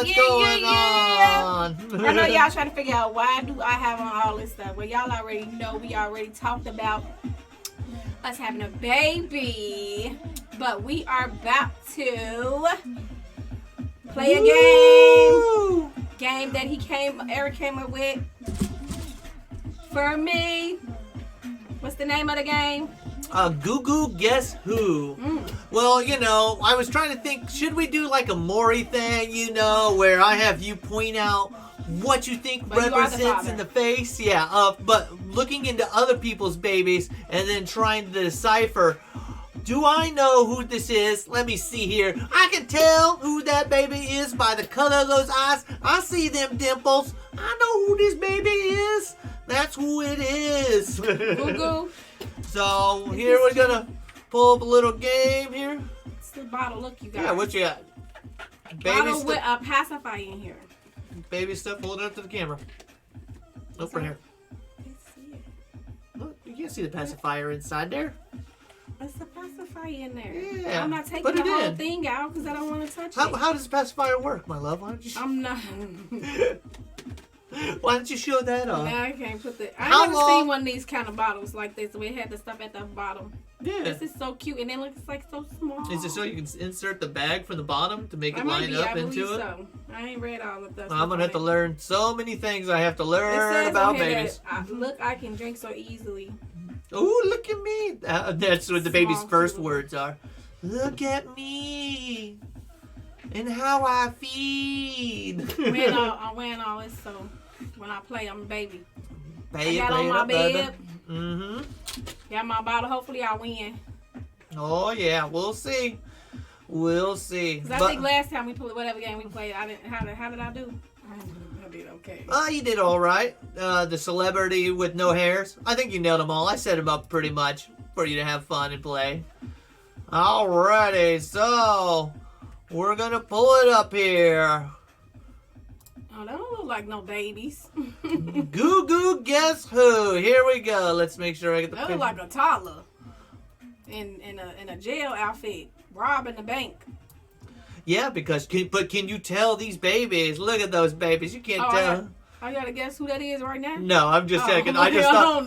What's going on? I know y'all trying to figure out why do I have on all this stuff. Well, y'all already know we already talked about us having a baby. But we are about to play a game. Game that Eric came up with for me. What's the name of the game? GooGoo Guess Who. Well, you know, I was trying to think, should we do like a Maury thing, you know, where I have you point out what you think represents in the face? Yeah, but looking into other people's babies and then trying to decipher, do I know who this is? Let me see here. I can tell who that baby is by the color of those eyes. I see them dimples. I know who this baby is. That's who it is. GooGoo. So here we're gonna pull up a little game here. It's the bottle. Look, you guys. Yeah, what you got? Bottle with a pacifier in here. Baby stuff. Hold it up to the camera. Look right here. Let's see it. Look, you can see the pacifier inside there. It's a pacifier in there. Yeah. I'm not taking the whole thing out because I don't want to touch it. How does the pacifier work, my love? Why don't you? I'm not. Why don't you show that off? No, I can't put the. I never seen one of these kind of bottles like this. We had the stuff at the bottom. Yeah. This is so cute, and it looks like so small. Is it so you can insert the bag from the bottom to make it line up into it? So. I ain't read all of that. I'm gonna have to learn so many things. I have to learn about babies. Look, I can drink so easily. Oh, look at me! That's what the baby's first words are. Look at me and how I feed. I'm wearing all this, so when I play, I'm a baby. I got on my bed. Got my bottle. Hopefully, I win. Oh yeah, we'll see. We'll see. Cause I think last time we played whatever game we played, I didn't. How did I do? I did okay. You did all right. The celebrity with no hairs. I think you nailed them all. I set them up pretty much for you to have fun and play. Alrighty, so we're gonna pull it up here. Oh, they don't look like no babies. GooGoo Guess Who. Here we go. Let's make sure I get the picture. They look like a toddler in a jail outfit, robbing the bank. Yeah, but can you tell these babies? Look at those babies. You can't tell. I gotta guess who that is right now. No, I'm just checking. I just look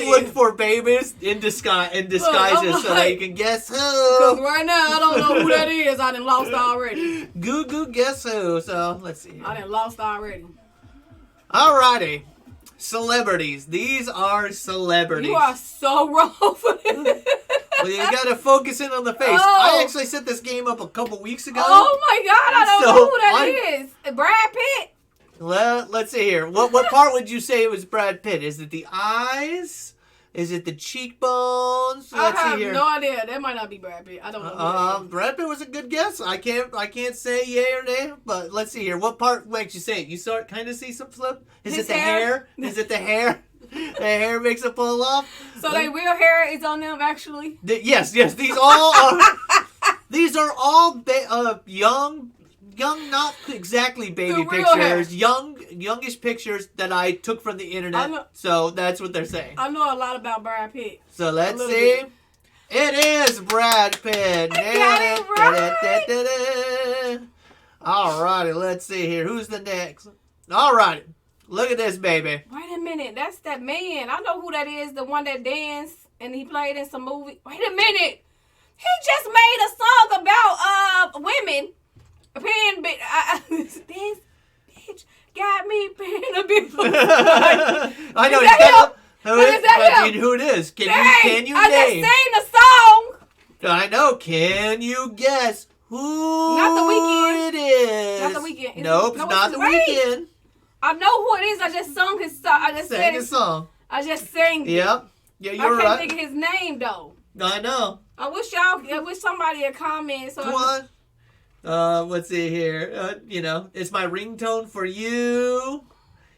looked for babies in disguises so that you can guess who. Because right now I don't know who that is. I done lost already. GooGoo Guess Who. So let's see. I done lost already. Alrighty. Celebrities. These are celebrities. You are so wrong for this. Well, you gotta focus in on the face. I actually set this game up a couple weeks ago. Oh my God, I don't know who that is. Brad Pitt? Well, let's see here. What part would you say it was Brad Pitt? Is it the eyes? Is it the cheekbones? I have no idea. That might not be Brad Pitt. I don't know. Brad Pitt was a good guess. I can't say yay or nay, but let's see here. What part makes you say it? You kind of see some flip? Is it the hair? Is it the hair? The hair makes it pull off. So their real hair is on them, actually. Yes. These all are. These are all young, not exactly baby pictures. Youngish pictures that I took from the internet. So that's what they're saying. I know a lot about Brad Pitt. So let's see. Bit. It is Brad Pitt. Alrighty, let's see here. Who's the next? Alrighty. Look at this baby. Wait a minute. That's that man. I know who that is. The one that danced and he played in some movie. Wait a minute. He just made a song about women paying this bitch got me paying a bitch. I know. Who it is? Can you name? I just sang the song. I know. Can you guess who? Not The Weeknd. It is. Not The Weeknd. Nope, not The Weeknd. I know who it is. I just sung his song. I just sang his song. I just sang. Yep. Yeah, you're right. I can't think of his name though. I know. I wish somebody had comment. So come on. Let's see here. It's my ringtone for you.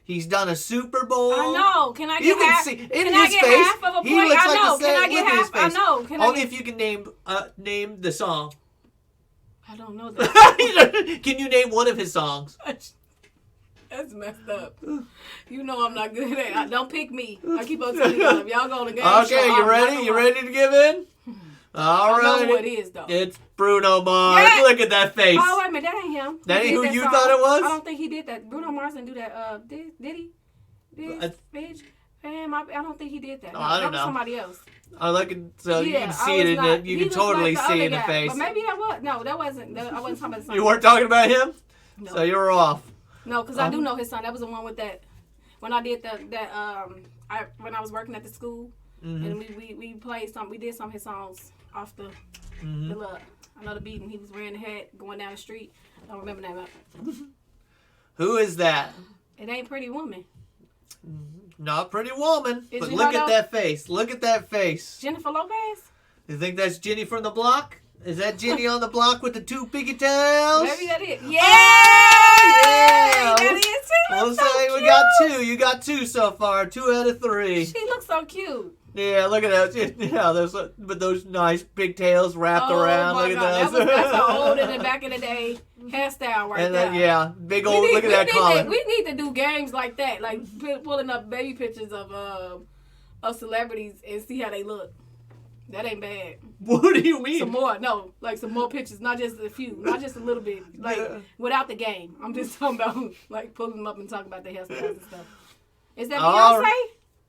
He's done a Super Bowl. I know. Can I get half? Can I get half of a point? He looks I know. Can I get half? I know. Only if you can name the song. I don't know that. Can you name one of his songs? That's messed up. You know I'm not good at it. Don't pick me. I keep on telling y'all. If y'all go to the game Okay, you ready? You ready to give in? All right. I know who it is, though. It's Bruno Mars. Yeah. Look at that face. Oh, wait a minute. That ain't him. That ain't who you song. thought it was? I don't think he did that. Bruno Mars didn't do that. Did he? Bitch. Fam, I don't think he did that. No, I don't that was know. somebody else. I look at, so you Yeah, can see it in the, you can totally like see it in the guy. face. But maybe that was. No, that wasn't. I wasn't talking about the song. You weren't talking about him? No. So you were off. No, because I do know his son. That was the one with that. When I did when I was working at the school, and we played some. We did some of his songs off the little. I know the beat, and he was wearing the hat going down the street. I don't remember that. Who is that? It ain't Pretty Woman. Not Pretty Woman. Is But you look know at that face. Look at that face. Jennifer Lopez? You think that's Jenny from the block? Is that Jenny on the block with the two pigtails? Maybe that is. Yeah! Yeah! That is too. We'll So say we cute. got 2. You got 2 so far. 2 out of 3. She looks so cute. Yeah, look at that. Yeah, those nice pigtails wrapped around. My Look God. at those. That's an old in the back in the day hairstyle right And there. then, yeah, big old. Look at that collar. We need to do games like that, like pulling up baby pictures of celebrities and see how they look. That ain't bad. What do you mean? Some more pictures, not just a few, not just a little bit, without the game. I'm just talking about like pulling them up and talking about their hairstyles and stuff. Is that Beyonce?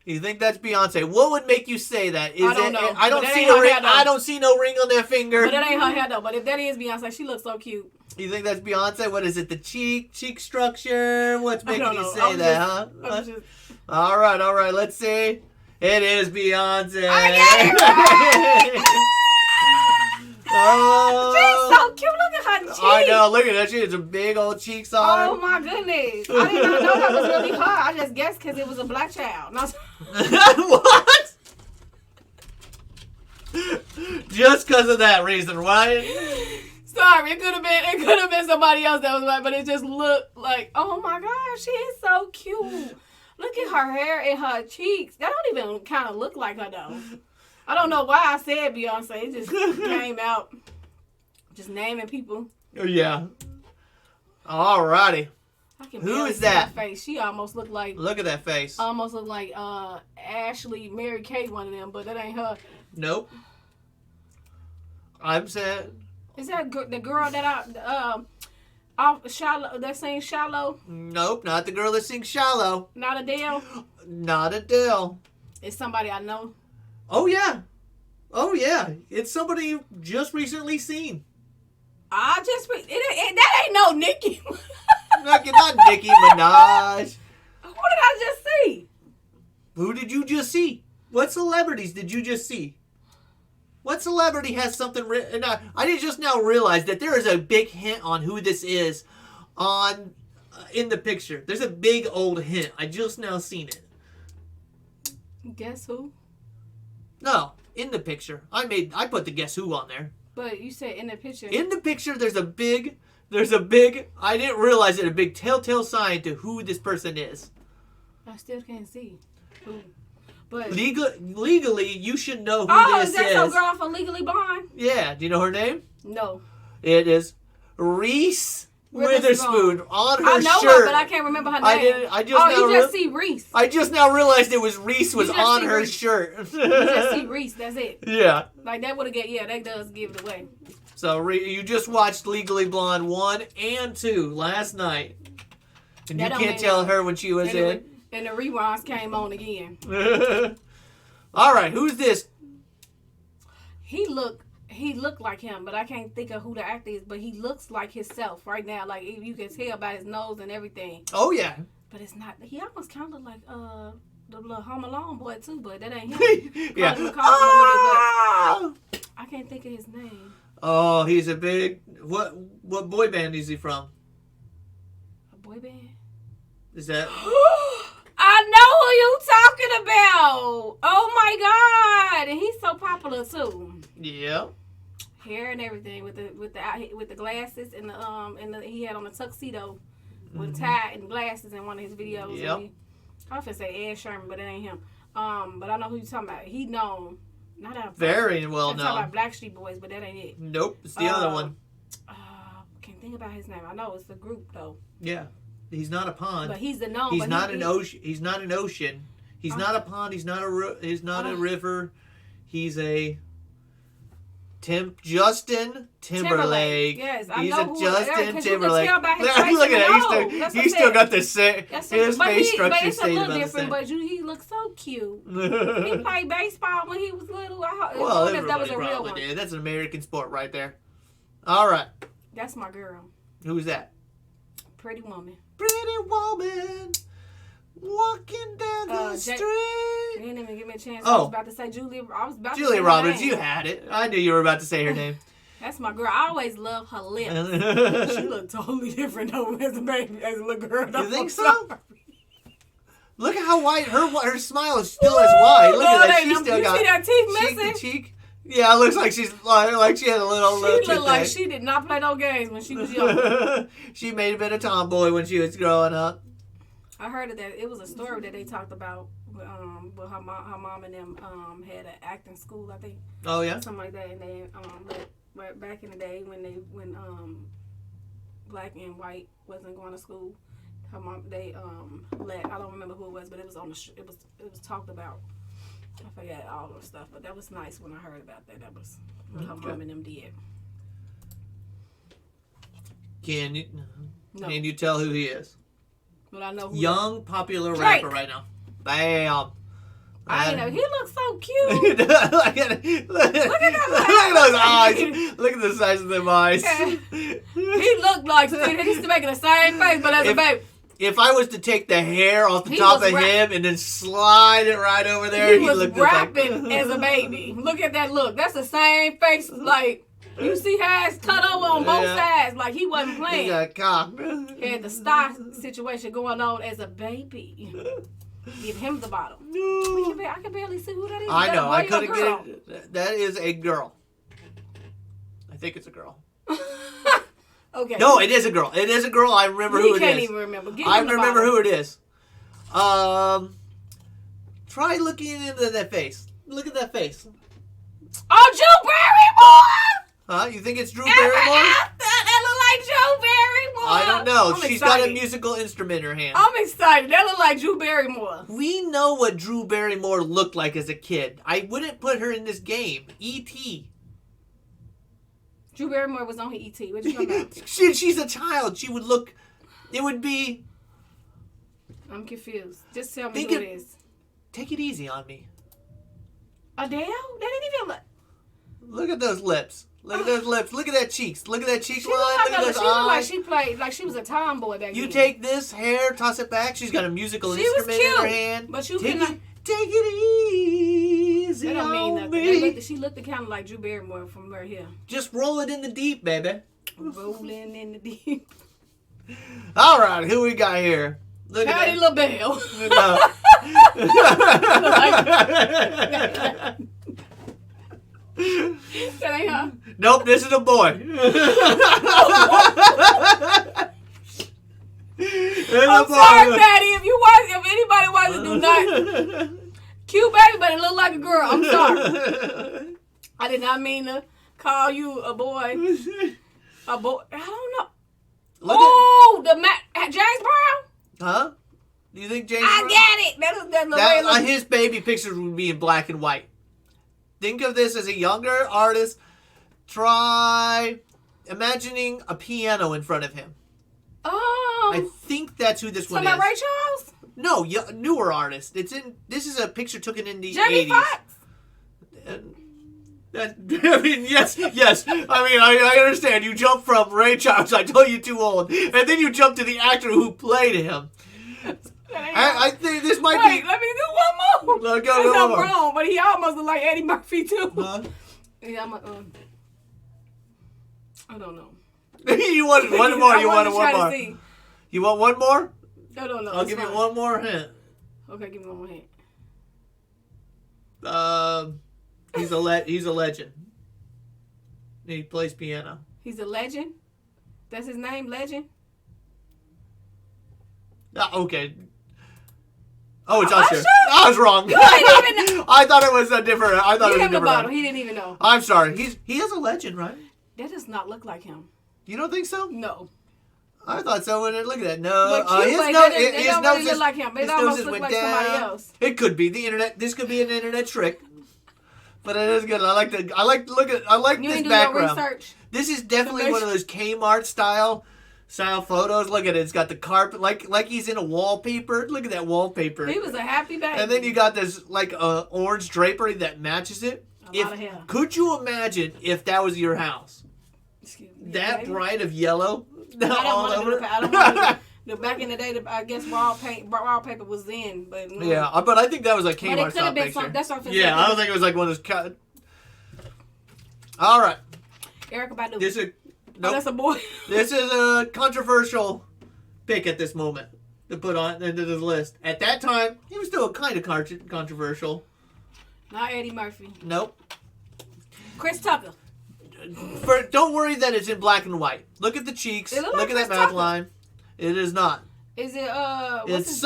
You think that's Beyonce? What would make you say that? I don't know. I don't But that see ain't a her ring. hair, though. I don't see no ring on that finger. But that ain't her hair though. But if that is Beyonce, she looks so cute. You think that's Beyonce? What is it? The cheek structure? What's making you say I'm that, just, huh? All right. Let's see. It is Beyonce. I get it. Oh, She's so cute. Look at her cheeks. I know. Look at that. She has some big old cheeks on her. Oh my goodness. I did not know that was really her. I just guessed because it was a black child. No. What? Just because of that reason, right? Sorry, it could have been somebody else that was white, but it just looked like, oh my gosh, she is so cute. Look at her hair and her cheeks. That don't even kind of look like her though. I don't know why I said Beyonce. It just came out. Just naming people. Yeah. Alrighty. Who is that? Face. She almost looked like. Look at that face. Almost looked like Ashley, Mary Kate, one of them, but that ain't her. Nope. I'm sad. Is that the girl that off Shallow that sings Shallow? Nope, not the girl that sings Shallow. Not Adele. Not Adele. It's somebody I know. Oh yeah. It's somebody you just recently seen. That ain't no Nicki. Not Nicki Minaj. Who did I just see? Who did you just see? What celebrities did you just see? What celebrity has something written? I did just now realize that there is a big hint on who this is in the picture. There's a big old hint. I just now seen it. Guess who? No, in the picture. I put the guess who on there. But you said in the picture. In the picture, there's a big, I didn't realize it, a big telltale sign to who this person is. I still can't see who. But legally, you should know who this is that is. some girl from Legally Blonde? Yeah. Do you know her name? No. It is Reese Witherspoon on her I know shirt. her, but I can't remember her name. You just see Reese. I just now realized it was Reese was on her shirt. You just see Reese. That's it. Yeah. Like that would have get. Yeah, that does give it away. So you just watched Legally Blonde 1 and 2 last night, and you can't tell her when she was in. And the rewinds came on again. All right, who's this? He looked like him, but I can't think of who the actor is. But he looks like himself right now. Like you can tell by his nose and everything. Oh yeah. But it's not. He almost kind of look like the little Home Alone boy too. But that ain't him. Yeah. I can't think of his name. Oh, he's a big. What boy band is he from? A boy band? Is that? I know who you talking about. Oh my God! And he's so popular too. Yeah. Hair and everything with the glasses and he had on a tuxedo with a tie and glasses in one of his videos. Yep. I was gonna say Ed Sherman, but it ain't him. But I know who you talking about. He known. Not out very well known. I'm talking about Blackstreet Boys, but that ain't it. Nope, it's the other one. Can't think about his name. I know it's the group though. Yeah, he's not a pond. But he's the known. He's not an ocean. He's not an ocean. He's not a pond. He's not a river. He's a. Justin Timberlake. Yes, I He's know a who Justin it is, Timberlake. Look at that. He's still got the same. His face structure but it's a stayed little about the different. same. But he looks so cute. He played baseball when he was little. Well, That was a real probably one. did. That's an American sport right there. All right. That's my girl. Who's that? Pretty woman. Pretty woman walking down the street. You didn't even give me a chance. Oh. I was about to say Julia. Julia Roberts. You had it. I knew you were about to say her name. That's my girl. I always love her lips. She looked totally different though as a baby, as a little girl. You think so? Look at how white her smile is still as wide. Look at that. She still got see that teeth cheek missing? to cheek. Yeah, it looks like she had a little. She looked like she did not play no games when she was young. She may have been a tomboy when she was growing up. I heard of that. It was a story that they talked about. With her mom and them had an acting school, I think. Oh yeah. Something like that, and they but back in the day when black and white wasn't going to school, her mom they I don't remember who it was, but it was on it was talked about. I forget all the stuff, but that was nice when I heard about that. That was what her mom and them did. Can you tell who he is? But I know who young popular rapper right now. Bam. I know he looks so cute. Look at those eyes. Look at the size of them eyes. He looked like he's making the same face, but as a baby. If I was to take the hair off the top of him and then slide it right over there, he was rapping as a baby. Look at that look. That's the same face. Like you see how it's cut over on both sides. Like he wasn't playing. He got cocked. He had the star situation going on as a baby. Give him the bottle. No. I can barely see who that is. I know. I couldn't get it. That is a girl. I think it's a girl. Okay. No, it is a girl. It is a girl. I remember who it is. He can't even remember. I remember who it is. Try looking into that face. Look at that face. Oh, Drew Barrymore! Huh? You think it's Drew Barrymore? That look like Drew Barrymore. I don't know. I'm She's excited. got a musical instrument in her hand. I'm excited. That look like Drew Barrymore. We know what Drew Barrymore looked like as a kid. I wouldn't put her in this game. E.T. Drew Barrymore was on her E.T. What you talking about? She's a child. She would look... It would be... I'm confused. Just tell me who it is. Take it easy on me. Adele? They didn't even look... Look at those lips. Look at those lips. Look at that cheeks. Look at that cheek line. Look at those she eyes. Looked like she was a tomboy back then. You take this hair, toss it back. She's got a musical instrument in her hand. But you take it easy. That don't mean on nothing. me. She looked kind of like Drew Barrymore from right here. Just roll it in the deep, baby. Rolling in the deep. All right, who we got here? Look Patty at LaBelle. That ain't her. Nope, this is a boy. I'm sorry, Patty. If anybody wants to do not cute baby, but it look like a girl. I'm sorry. I did not mean to call you a boy. A boy. I don't know. James Brown. Huh? Do you think James? I get it. That his baby pictures would be in black and white. Think of this as a younger artist. Try imagining a piano in front of him. Oh. I think that's who this one is. Ray Charles? No, newer artist. This is a picture taken in the 80s. Jamie Foxx? I mean, yes. I mean, I understand. You jump from Ray Charles, I told you too old, and then you jump to the actor who played him. I think this might be... Wait, let me do one more. Go I'm wrong, but he almost looked like Eddie Murphy, too. Huh? Yeah, I don't know. You want one more? You want one more? You want one more? I don't know. I'll give you one more hint. Okay, give me one more hint. He's a legend. He plays piano. He's a legend? That's his name, Legend? Okay. Oh, it's Usher. Usher? I was wrong. You didn't even know. I thought it was a different. I thought it was a different one. He didn't even know. I'm sorry. He is a legend, right? That does not look like him. You don't think so? No. I thought so. When look at that. No, his nose. They don't really look like him. They almost look like somebody else. It could be the internet. This could be an internet trick. But it is good. I like this background. Research. This is definitely one of those Kmart style photos. Look at it. It's got the carpet like he's in a wallpaper. Look at that wallpaper. He was a happy baby. And then you got this orange drapery that matches it. A lot of hair. Could you imagine if that was your house? Excuse me, that baby. bright of yellow all over. I don't want to. Back in the day, I guess wallpaper was in, but yeah, but I think that was like Kmart style picture. That's what I'm yeah, I don't think it was like one of those. All right, Erykah Badu. Nope. Oh, that's a boy. This is a controversial pick at this moment to put on into this list. At that time, he was still kind of controversial. Not Eddie Murphy. Nope. Chris Tucker. Don't worry that it's in black and white. Look at the cheeks. Look at that mouth line. It is not. Is it what's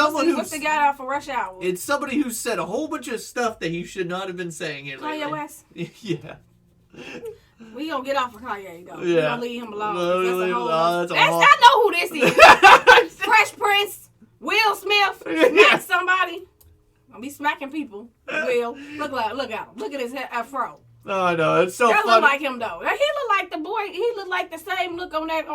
the guy out for Rush Hour? It's somebody who said a whole bunch of stuff that he should not have been saying here lately. Kanye West? Yeah. We gonna get off of Kanye though. Yeah. We gonna leave him alone. I know who this is. Fresh Prince, Will Smith, smack somebody. I'll be smacking people. Will, look at him. Look at his afro. Oh, I know. It's so funny. That look like him though. He look like the boy. He look like the same look on that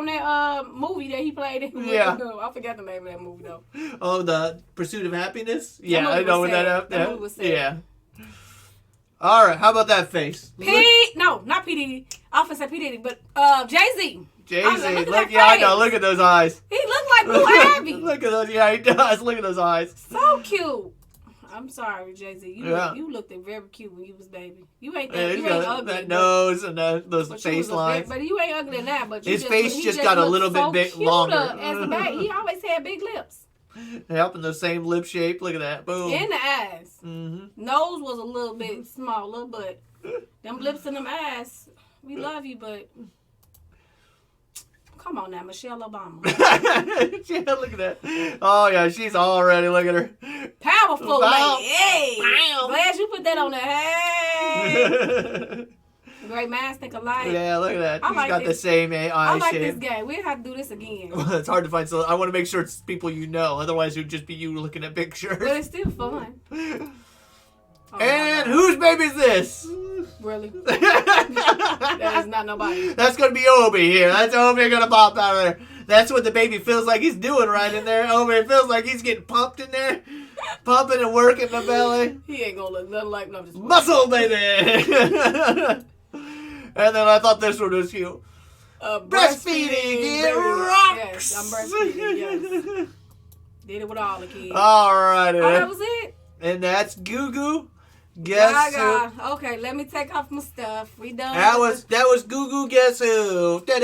movie that he played in. Yeah. I forgot the name of that movie though. Oh, the Pursuit of Happiness? Yeah, I know when that movie was sad. Yeah. All right, how about that face? No, not P. Diddy. I often say P. Diddy, but Jay-Z. Jay-Z. Look, yeah, I know. Look at those eyes. He look like Blue Ivy. Look at those. Yeah, he does. Look at those eyes. So cute. I'm sorry, Jay-Z. You looked very cute when you was baby. You ain't ugly. That nose and those face lines. But you ain't ugly than that. But his face just got a little bit longer. As a baby. He always had big lips. Helping the same lip shape. Look at that. Boom. And the eyes. Mm-hmm. Nose was a little bit smaller, but them lips and them eyes, we love you, but come on now, Michelle Obama. Yeah, look at that. Oh, yeah, she's already, look at her. Powerful lady. Hey. Glad you put that on there. Hey. Great minds think alike. Yeah, look at that. She's like got the same eye shape. I like this game. We have to do this again. Well, it's hard to find, so I want to make sure it's people you know. Otherwise, it would just be you looking at pictures. But it's still fun. And whose baby is this? Really? That is not nobody. That's going to be Obi here. That's Obi going to pop out of there. That's what the baby feels like he's doing right in there. Obi feels like he's getting pumped in there. Pumping and working the belly. He ain't going to look nothing like no. Muscle, baby. And then I thought this one was cute. Breastfeeding, it rocks. Yes, I'm breastfeeding, yes. Did it with all the kids. All right. Oh, that was it? And that's GooGoo. Guess who? Okay, let me take off my stuff. We done. That was GooGoo. Guess who? Okay.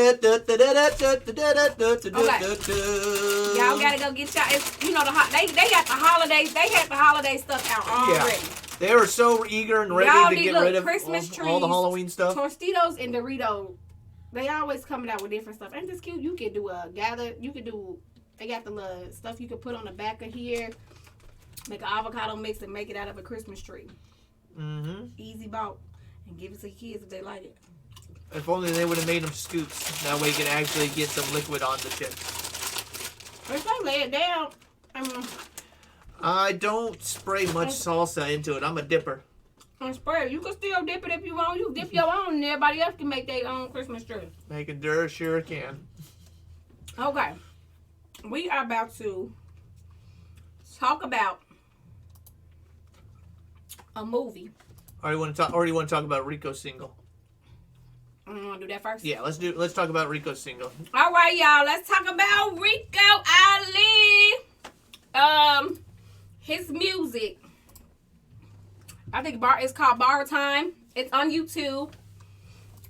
Y'all gotta go get y'all. They got the holidays. They had the holiday stuff out already. Yeah. They were so eager and ready to get rid of Christmas trees, all the Halloween stuff. Tostitos and Doritos. They always coming out with different stuff. Ain't this cute? You could do they got the little stuff you could put on the back of here. Make an avocado mix and make it out of a Christmas tree. Mm-hmm. Easy bought. And give it to the kids if they like it. If only they would have made them scoops. That way you could actually get some liquid on the chips. If they lay it down, I don't spray much salsa into it. I'm a dipper. Spray. You can still dip it if you want. You dip your own and everybody else can make their own Christmas tree. Making dirt, sure can. Okay. We are about to talk about a movie. Already want to talk about Rico's single. You want to do that first? Yeah, let's talk about Rico's single. All right, y'all. Let's talk about Rico Ali. His music. I think it's called Borrow Time. It's on YouTube.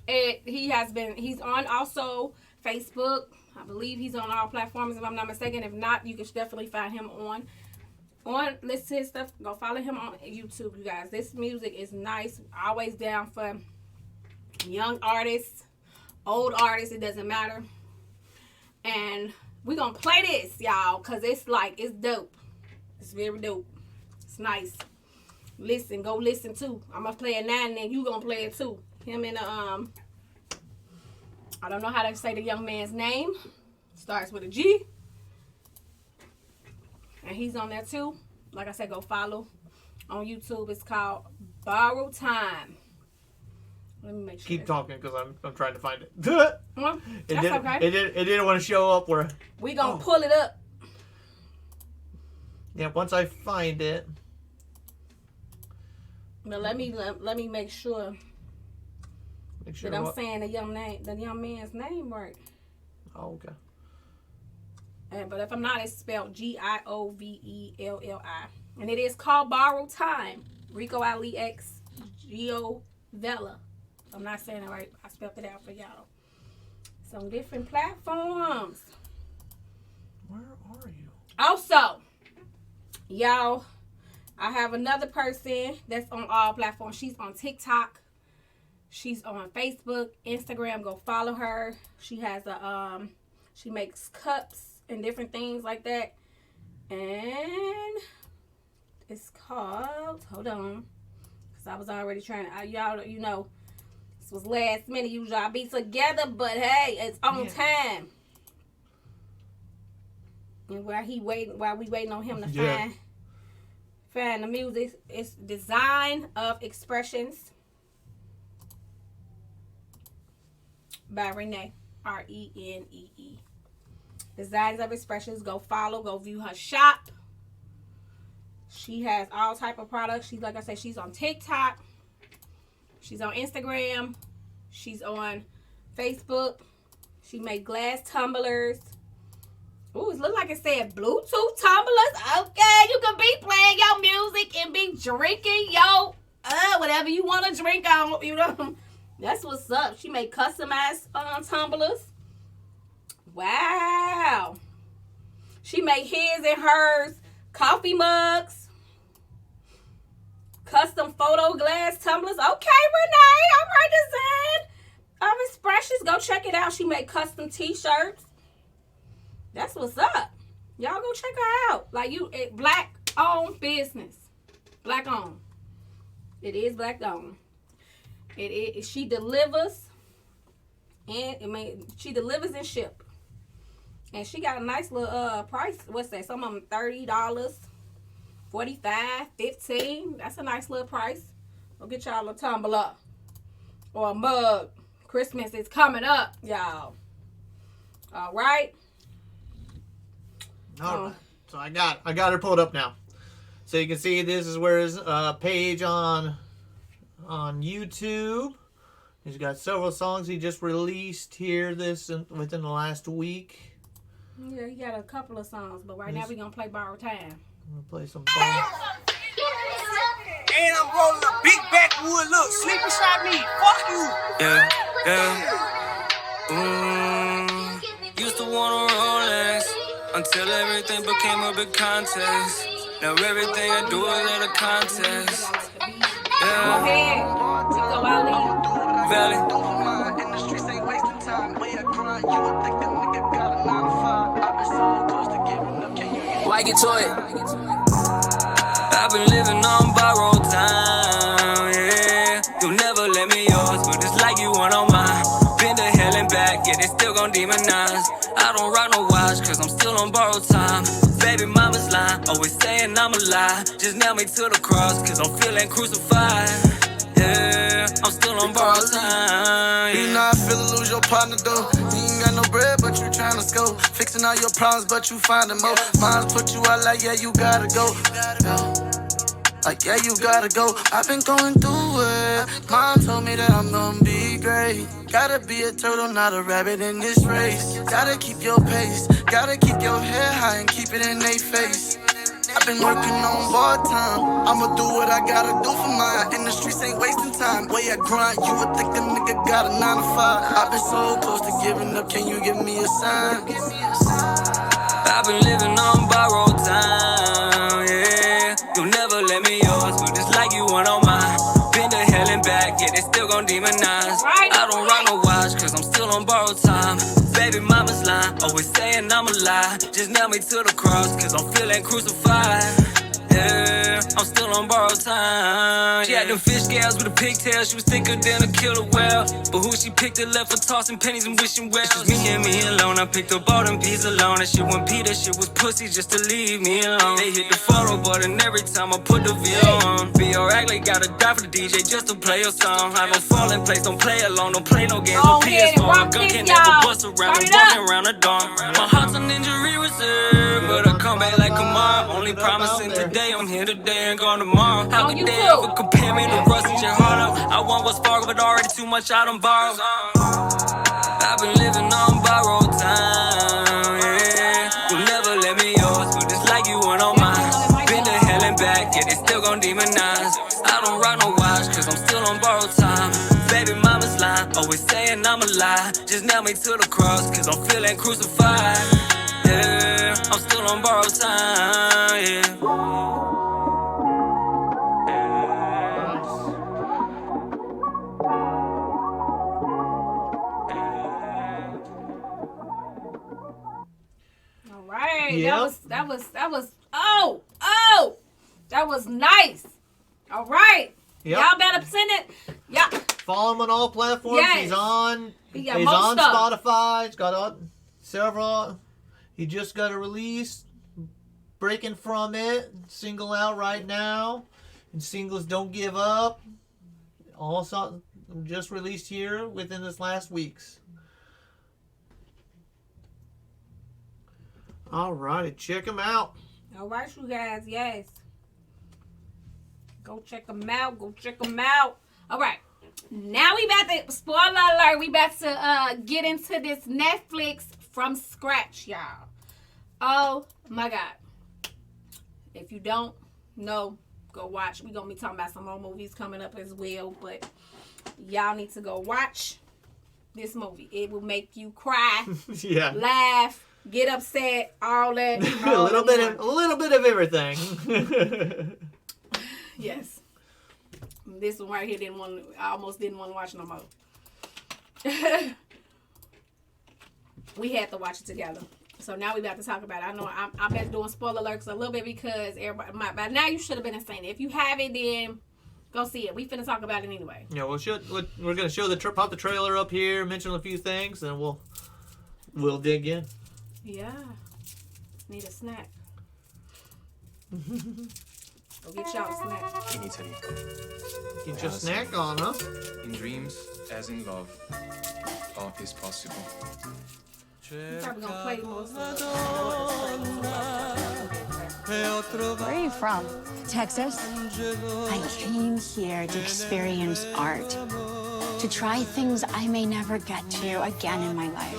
He's on also Facebook. I believe he's on all platforms if I'm not mistaken. If not, you can definitely find him on listen to his stuff. Go follow him on YouTube, you guys. This music is nice. Always down for young artists, old artists, it doesn't matter. And we're gonna play this, y'all, because it's dope. It's very dope. It's nice. Go listen too. I'm gonna play it now and then you gonna play it too. Him and I don't know how to say the young man's name. Starts with a G. And he's on there too. Like I said, go follow on YouTube. It's called Borrow Time. Let me make sure. Keep talking because I'm trying to find it. Well, it that's okay. It didn't want to show up where. We gonna pull it up. Yeah, once I find it. But let me make sure. Make sure that I'm saying the young man's name right. Oh, okay. But if I'm not, it's spelled Giovelli. And it is called Borrow Time. Rico Ali X Giovella. If I'm not saying it right, I spelled it out for y'all. Some different platforms. Where are you? Also, y'all, I have another person that's on all platforms. She's on TikTok. She's on Facebook, Instagram. Go follow her. She has she makes cups and different things like that. And it's called, hold on, because I was already trying to, y'all, you know, this was last minute. Usually I be together, but hey, it's on time. And while we waiting on him to find the music, it's Design of Expressions by Renee, Renee. Designs of Expressions. Go follow, go view her shop. She has all type of products. She's, like I said, she's on TikTok. She's on Instagram. She's on Facebook. She made glass tumblers. Ooh, it looked like it said Bluetooth tumblers. Okay, you can be playing your music and be drinking your whatever you want to drink on. You know, that's what's up. She made customized tumblers. Wow. She made his and hers coffee mugs. Custom photo glass tumblers. Okay, Renee. All right, Design of Expressions. Go check it out. She made custom t-shirts. That's what's up. Y'all go check her out. Like black owned business. Black owned. It is black owned. She delivers and she delivers and ship. And she got a nice little price. What's that? Some of them $30, $45, $15. That's a nice little price. Go get y'all a tumbler or a mug. Christmas is coming up, y'all. All right. All right. So I got her pulled up now. So you can see this is where his page on YouTube. He's got several songs he just released here within the last week. Yeah, he got a couple of songs, but now we're gonna play Borrow Time. I'm gonna play some songs. And I'm rolling a big backwood. Look, sleep beside me. Fuck you. Used to want a Rolex until everything became a big contest. Now everything I do is at a contest. Go ahead. Rico Ali. Valley. Why get to it? I've been living on borrowed time, yeah. You'll never let me yours, but it's like you want on mine. Been to hell and back, yeah, they still gon' demonize. I don't rock no watch, cause I'm still on borrowed time. Baby mama's lying, always saying I'm a lie. Just nail me to the cross, cause I'm feeling crucified. Yeah, I'm still on borrowed time. You know I feel to lose your partner though. You ain't got no bread, but you tryna scope. Fixing all your problems, but you finding more. Mine put you out like, yeah, you gotta go. Like, yeah, you gotta go. I've been going through it. Mom told me that I'm gonna be great. Gotta be a turtle, not a rabbit in this race. Gotta keep your pace. Gotta keep your head high and keep it in their face. I've been working on bar time. I'ma do what I gotta do for mine. In the streets ain't wasting time. Way I grind, you would think the nigga got a 9 to 5. I've been so close to giving up. Can you give me a sign? I've been living on borrowed time, yeah. You'll never let me yours, but it's like you want on mine. Been to hell and back, yeah, they still gon' demonize. I don't rock no watch, cause I'm still on borrowed time. Baby mama's lying, always saying I'm a lie. Just nail me to the cross, cause I'm feeling crucified. Yeah, I'm still on borrowed time. She had them fish scales with a pigtail. She was thicker than a killer whale. But who she picked her left for tossing pennies and wishing wells. Just me and me alone. I picked up all them peas alone. That shit wasn't pee, that shit was pussy just to leave me alone. They hit the photo button every time I put the video on. VO act like gotta die for the DJ just to play your song. I don't fall in place, don't play alone, don't play no games with PS4. A gun can never bust around, I'm walking around the dorm. My heart's on injury reserve, but I come back like Kamar. Only promising today, I'm here today and gone tomorrow. How could they ever compare me to Rusty your heart up? I want what's sparkle, but already too much I done borrowed. I've been living on borrowed time, yeah. You'll never let me yours, but it's like you went on mine. Been to hell and back, yeah, they still gon' demonize. I don't rock no watch, cause I'm still on borrowed time. Baby mama's lying, always saying I'm a lie. Just nail me to the cross, cause I'm feeling crucified. Yeah, I'm still on borrowed time, yeah. All right, Yep. that was nice. All right. Yep. Y'all better send it. Yeah. Follow him on all platforms. Yes. He's on. He got He's most on stuff. Spotify. He's got several. He just got a release. Breaking from it. Single out right now. And singles don't give up. Also just released here within this last weeks. All right, check him out. All right, you guys. Yes. Go check them out. Go check them out. All right. Now we about to, spoiler alert, we about to get into this Netflix from scratch, y'all. Oh, my God. If you don't know, go watch. We're going to be talking about some more movies coming up as well. But y'all need to go watch this movie. It will make you cry, Yeah. laugh, get upset, all that. a little bit of everything. Yes. This one right here I almost didn't want to watch no more. We had to watch it together. So now we about to talk about it. I know I've been doing spoiler alerts a little bit because everybody by now you should have been insane. If you haven't, then go see it. We finna talk about it anyway. Yeah, we're gonna show pop the trailer up here, mention a few things, and we'll dig in. Yeah. Need a snack. Go get y'all a snack. In Italy, Get your snack on, huh? in dreams as in love, all is possible. I'm probably gonna play most of Where are you from? Texas. I came here to experience art, to try things I may never get to again in my life.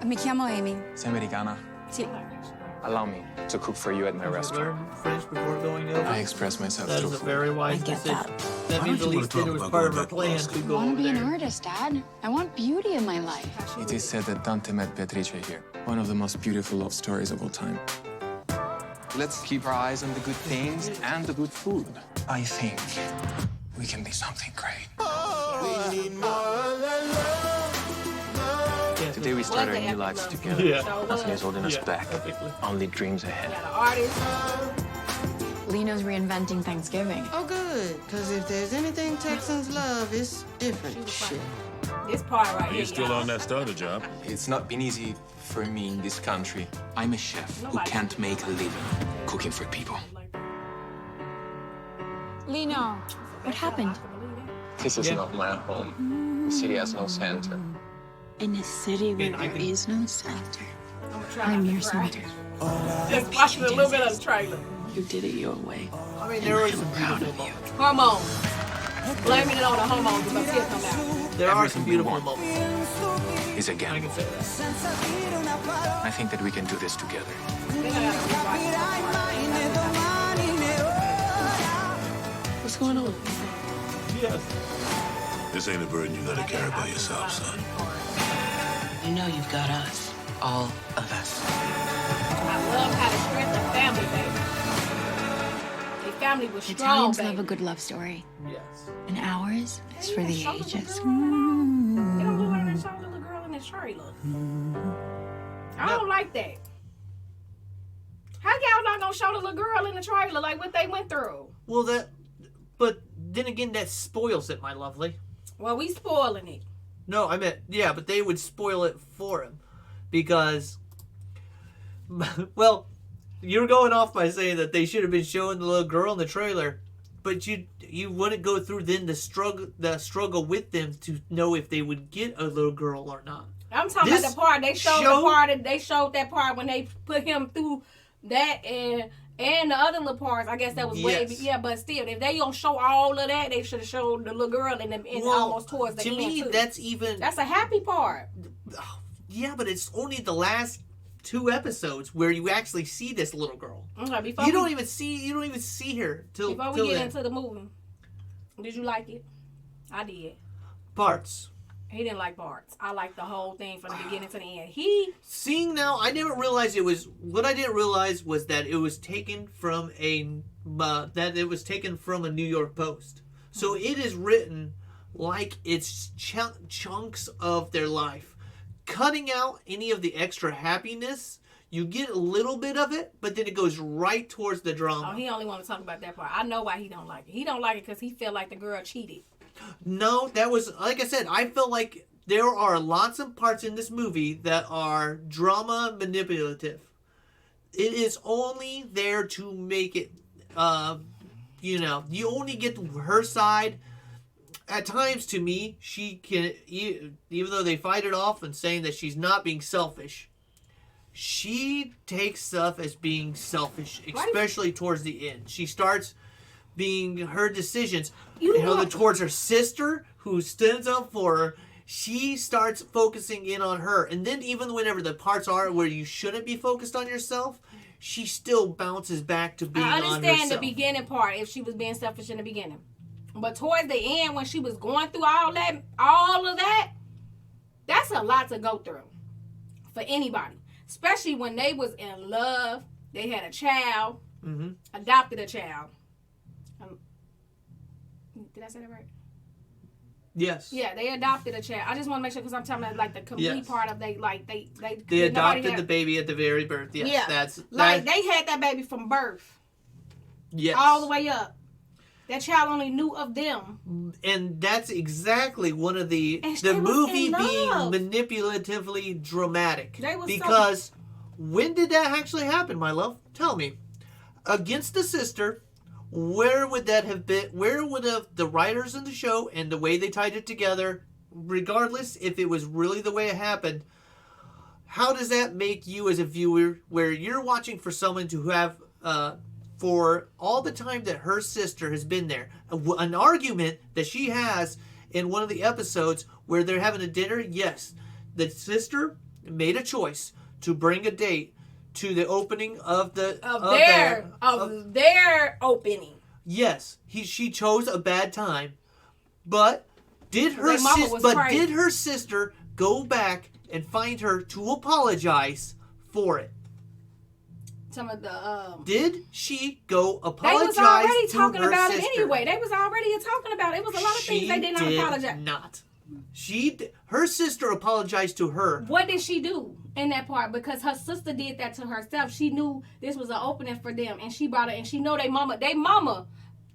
Mi chiamo Amy. Sei americana? Sì. Allow me to cook for you at my restaurant. Learn French before going over. I express myself That is a truthfully. very wise I get decision. that. That means at least it was part of our plan to I go want over to be an there. artist, Dad. I want beauty in my life. It is said that Dante met Beatrice here, one of the most beautiful love stories of all time. Let's keep our eyes on the good things and the good food. I think we can be something great. Today we start our new lives together. Yeah. Nothing is holding us Yeah, back. perfectly. Only dreams ahead. the artist. Lino's reinventing Thanksgiving. Oh, good. Because if there's anything Texans love, it's different shit. This part right here. He's still y'all. on that starter job. It's not been easy for me in this country. I'm a chef who can't make a living cooking for people. Lino, what happened? This is not my home. The city has no center. In a city where I there can- is no center, I'm gonna try I'm not your to cry. center. Just watching a little bit of the trailer. You did it your way. I mean, there were some beautiful moments. Hormones. Blaming it on the hormones because he'll come out. There are some Everything we beautiful want. moments. Is a I gamble. can say that. I think that we can do this together. Then I gotta rewatch What's going on? Yes. This ain't a burden you gotta carry by yourself, son. You know you've got us. All of us. it. I love how they strengthen family, baby. Their family was strong, Italians baby. love a good love story, Yes. and ours is for the Show the ages. little girl. They don't look like they showed the little girl in the trailer. I don't like that. How y'all not gonna show the little girl in the trailer like what they went through? Well, but then again, that spoils it, my lovely. Well, we spoiling it. No, I meant, yeah, but they would spoil it for him. Because, well, you're going off by saying that they should have been showing the little girl in the trailer, but you wouldn't go through then the struggle with them to know if they would get a little girl or not. I'm talking about the part they showed that part when they put him through that and the other little parts. I guess that was way but still, if they don't show all of that, they should have showed the little girl almost towards the end. To me, too. that's a happy part. Yeah, but it's only the last 2 episodes where you actually see this little girl. Okay, you don't even see her till before we get into the movie. Did you like it? I did. Parts. He didn't like parts. I liked the whole thing from the beginning to the end. Seeing now, I never realized it was. What I didn't realize was that it was taken from a New York Post. So it is written like it's chunks of their life, cutting out any of the extra happiness. You get a little bit of it, but then it goes right towards the drama. Oh, he only want to talk about that part. I know why he don't like it. He don't like it because he felt like the girl cheated. No, that was, like I said, I felt like there are lots of parts in this movie that are drama manipulative. It is only there to make it, you only get her side. At times, to me, she can, even though they fight it off and saying that she's not being selfish, she takes stuff as being selfish, especially towards the end. She starts being her decisions towards her sister who stands up for her. She starts focusing in on her, and then even whenever the parts are where you shouldn't be focused on yourself, she still bounces back to being on herself. I understand the beginning part if she was being selfish in the beginning, but towards the end when she was going through all of that, that's a lot to go through for anybody, especially when they was in love. They had a child, adopted a child. Did I say that right? Yes. Yeah, they adopted a child. I just want to make sure because I'm talking about like the complete part of they adopted the baby at the very birth. Yes, yeah, that's they had that baby from birth. Yes. All the way up. That child only knew of them. And that's exactly one of the movie being manipulatively dramatic. Because when did that actually happen, my love? Tell me. Against the sister. Where would that have been? Where would have the writers in the show and the way they tied it together, regardless if it was really the way it happened, how does that make you as a viewer where you're watching for someone to have, for all the time that her sister has been there, an argument that she has in one of the episodes where they're having a dinner? Yes, the sister made a choice to bring a date to the opening of their opening. Yes, she chose a bad time, but did her sister go back and find her to apologize for it? Some of the did she go apologize? They was already to talking her about sister? it anyway. They was already talking about it. It was a lot of things they did not apologize. Not. Her sister apologized to her. What did she do in that part? Because her sister did that to herself. She knew this was an opening for them, and she brought it. And she know they mama,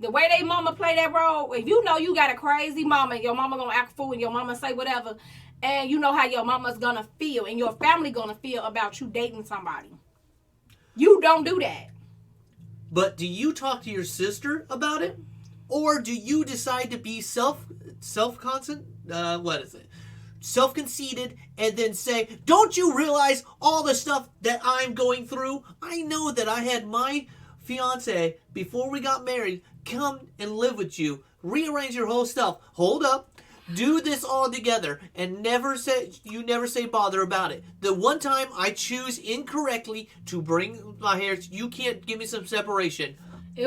the way they mama play that role. If you know you got a crazy mama, and your mama gonna act fool, and your mama say whatever, and you know how your mama's gonna feel, and your family gonna feel about you dating somebody. You don't do that. But do you talk to your sister about it, or do you decide to be self-conceited, and then say, don't you realize all the stuff that I'm going through? I know that I had my fiance, before we got married, come and live with you, rearrange your whole stuff. Hold up. Do this all together, and never say bother about it. The one time I choose incorrectly to bring my hair, you can't give me some separation.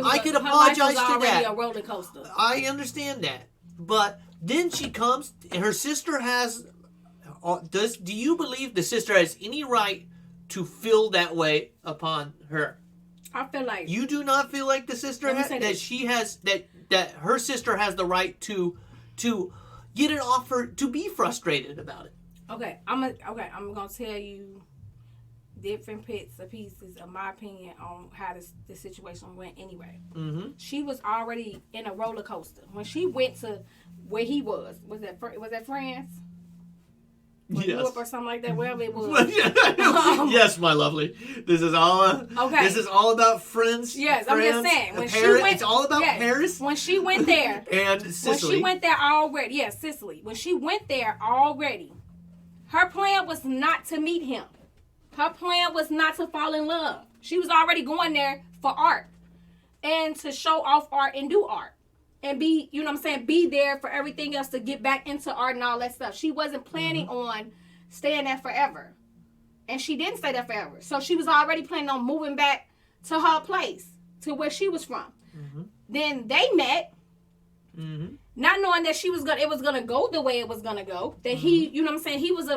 I could apologize to that. A roller coaster. I understand that, but then she comes, and her sister has. Do you believe the sister has any right to feel that way upon her? I feel like you do not feel like the sister that her sister has the right to get an offer to be frustrated about it. Okay, I'm gonna tell you different bits and pieces of my opinion on how the situation went anyway. Mm-hmm. She was already in a roller coaster. When she went to where he was that France? Or Yes. Europe or something like that, wherever it was. Yes, my lovely. This is all. Okay. This is all about friends. Yes, France, I'm just saying. When Paris, she went, it's all about yes, Paris. When she went there, and Sicily. When she went there already, yes, Sicily. When she went there already, her plan was not to meet him. Her plan was not to fall in love. She was already going there for art and to show off art and do art. And be, you know what I'm saying, be there for everything else to get back into art and all that stuff. She wasn't planning on staying there forever. And she didn't stay there forever. So she was already planning on moving back to her place, to where she was from. Then they met, not knowing that it was gonna go the way it was gonna go. That he, you know what I'm saying, he was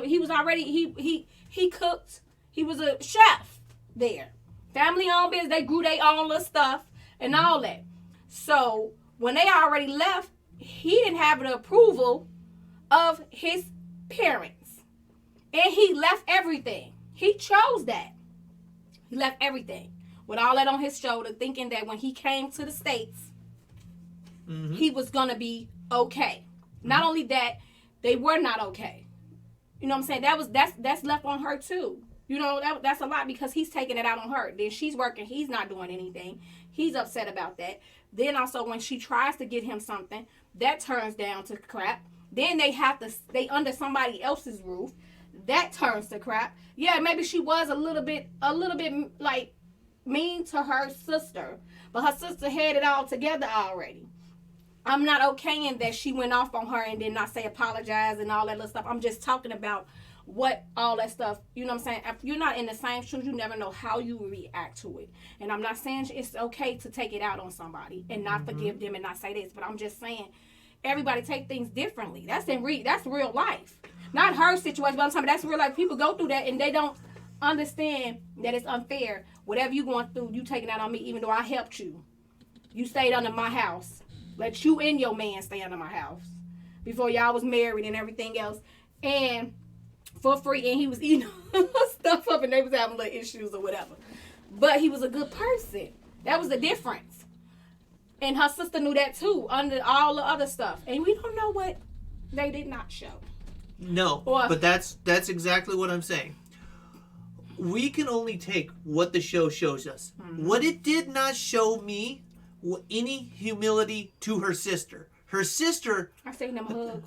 cooked. He was a chef there. Family owned business, they grew their own little stuff and all that. So when they already left, he didn't have the approval of his parents. And he left everything. He chose that. He left everything. With all that on his shoulder, thinking that when he came to the States, he was going to be okay. Not only that, they were not okay. You know what I'm saying? That's left on her too. You know, that's a lot because he's taking it out on her. Then she's working. He's not doing anything. He's upset about that. Then also when she tries to get him something, that turns down to crap. Then they under somebody else's roof. That turns to crap. Yeah, maybe she was a little bit like mean to her sister. But her sister had it all together already. I'm not okaying that she went off on her and did not say apologize and all that little stuff. I'm just talking about what all that stuff, you know what I'm saying? If you're not in the same shoes, you never know how you will react to it. And I'm not saying it's okay to take it out on somebody and not forgive them and not say this, but I'm just saying everybody take things differently. That's real life. Not her situation, but I'm talking that's real life. People go through that and they don't understand that it's unfair. Whatever you going through, you taking that on me, even though I helped you. You stayed under my house. Let you and your man stay under my house before y'all was married and everything else. And for free, and he was eating stuff up and they was having little issues or whatever. But he was a good person. That was the difference. And her sister knew that too, under all the other stuff. And we don't know what they did not show. No, but that's exactly what I'm saying. We can only take what the show shows us. What it did not show me any humility to her sister. Her sister... I seen them hug.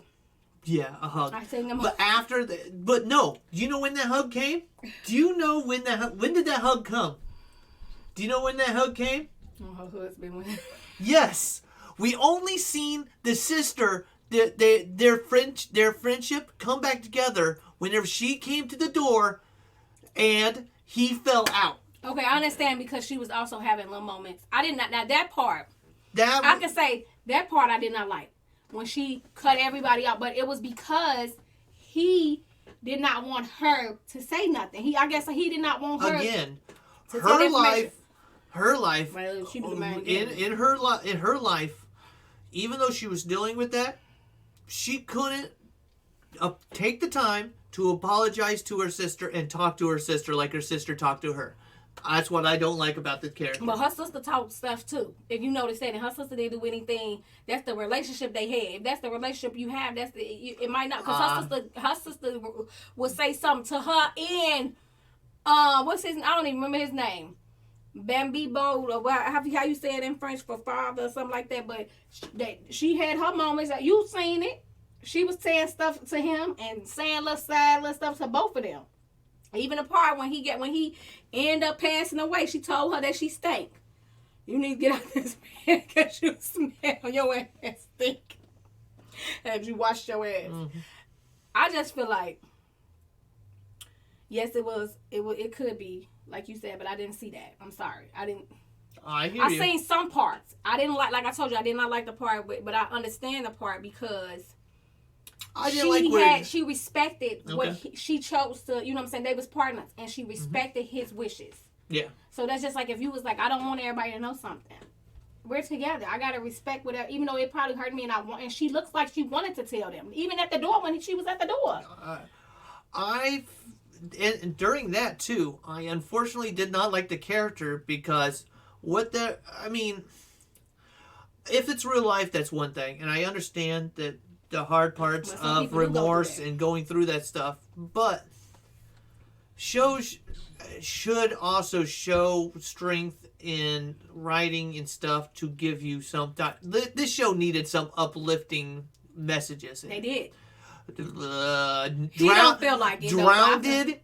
Yeah, a hug. I seen them hug. But no. Do you know when that hug came? Do you know when did that hug come? Do you know when that hug came? Oh, her husband went. Yes. We only seen the sister, their friendship come back together whenever she came to the door and he fell out. Okay, I understand because she was also having little moments. I did not. Now that part, I can say that part I did not like when she cut everybody out. But it was because he did not want her to say nothing. I guess he did not want her. Again, to her life. Well, she was in her life, even though she was dealing with that, she couldn't take the time to apologize to her sister and talk to her sister like her sister talked to her. That's what I don't like about the character. But her sister talked stuff too. If you notice that, and her sister didn't do anything. That's the relationship they had. If that's the relationship you have, it might not. Because her sister would say something to her and what's his? I don't even remember his name. Bambibo or how you say it in French for father or something like that. But she had her moments. You seen it. She was saying stuff to him and saying little stuff to both of them. Even the part when he ended up passing away, she told her that she stank. You need to get out this bed because you smell your ass stink. As you wash your ass. I just feel like, yes, it could be like you said, but I didn't see that. I'm sorry, I didn't. I hear you. Seen some parts. I didn't like I told you, I did not like the part, but I understand the part because. She respected what she chose to, you know what I'm saying? They was partners and she respected his wishes. Yeah. So that's just like if you was like, I don't want everybody to know something. We're together. I gotta respect whatever, even though it probably hurt me and she looks like she wanted to tell them. Even at the door when she was at the door. and during that too, I unfortunately did not like the character because if it's real life, that's one thing, and I understand that the hard parts of remorse and going through that stuff, but shows should also show strength in writing and stuff to give you some. This show needed some uplifting messages. They did. She don't feel like it. Drowned.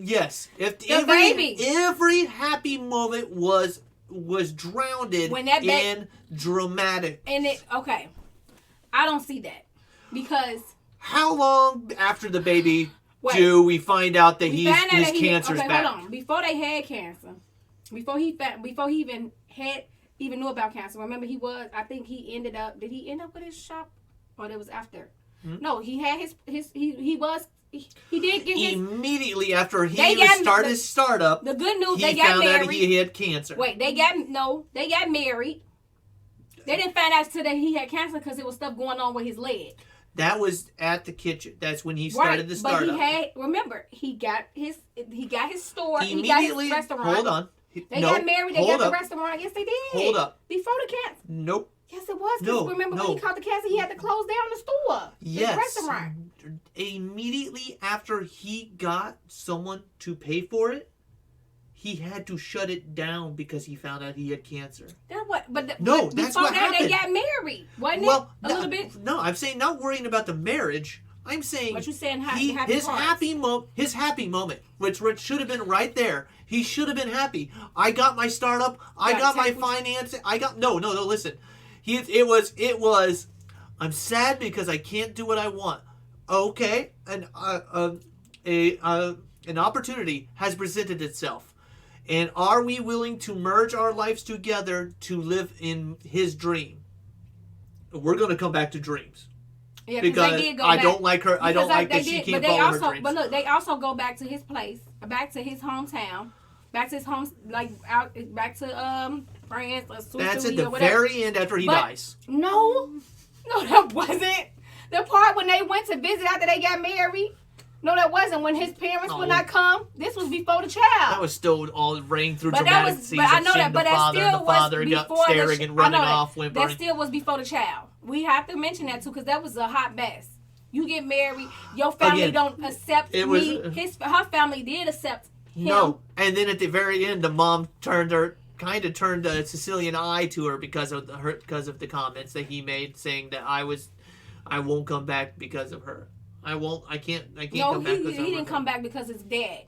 Yes. If every happy moment was drowned in dramatic. And I don't see that because how long after the baby do we find out that his cancer's back? Hold on. Before they had cancer, before he even knew about cancer. Remember, I think he ended up. Did he end up with his shop, or that was after? Mm-hmm. No, he had he did get his immediately after he started his startup. The good news, they got married. Out he had cancer. Wait, they got married. They didn't find out until he had cancer because there was stuff going on with his leg. That was at the kitchen. That's when he started the startup. But he got his store. Immediately, he got his restaurant. Hold on. They got married. They got the restaurant. Yes, they did. Hold up. Before the cancer. Nope. Yes, it was. Because remember when he caught the cancer, he had to close down the store. Yes. The restaurant. Immediately after he got someone to pay for it, he had to shut it down because he found out he had cancer. That's what. But that's what happened. They got married, wasn't it? A little bit. No, I'm saying not worrying about the marriage. I'm saying what you saying. His happy moment, which should have been right there. He should have been happy. I got my startup. I got my financing. No. Listen, it was. I'm sad because I can't do what I want. Okay, an opportunity has presented itself. And are we willing to merge our lives together to live in his dream? We're going to come back to dreams. Yeah, because they did go I back. don't like her. I don't like that she can't follow her dreams. But look, they also go back to his place, back to his hometown, back to his home, back to France or Switzerland. That's at the very end after he dies. No, that wasn't the part when they went to visit after they got married. No, that wasn't when his parents would not come. This was before the child. That was still all raining through dramatic scenes. But I know that. But that still was before staring and running off, whimpering. That still was before the child. We have to mention that too, because that was a hot mess. You get married, your family don't accept me. Her family did accept him. No, and then at the very end, the mom turned a Sicilian eye to her because of the comments that he made, saying that I won't come back because of her. I can't come back because of her. He didn't come back because his dad.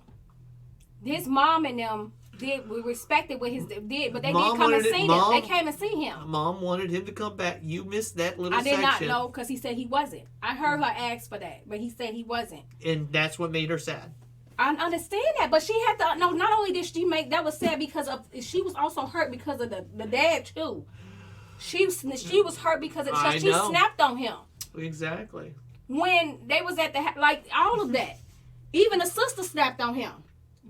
His mom and them we respected what his did, but they did come and see him. They came and see him. Mom wanted him to come back. You missed that little section. I did not know because he said he wasn't. I heard her ask for that, but he said he wasn't. And that's what made her sad. I understand that, but she had to. No, not only did she make that was sad because of she was also hurt because of the dad too. She was hurt because she snapped on him. Exactly. When they was at all of that, even the sister snapped on him.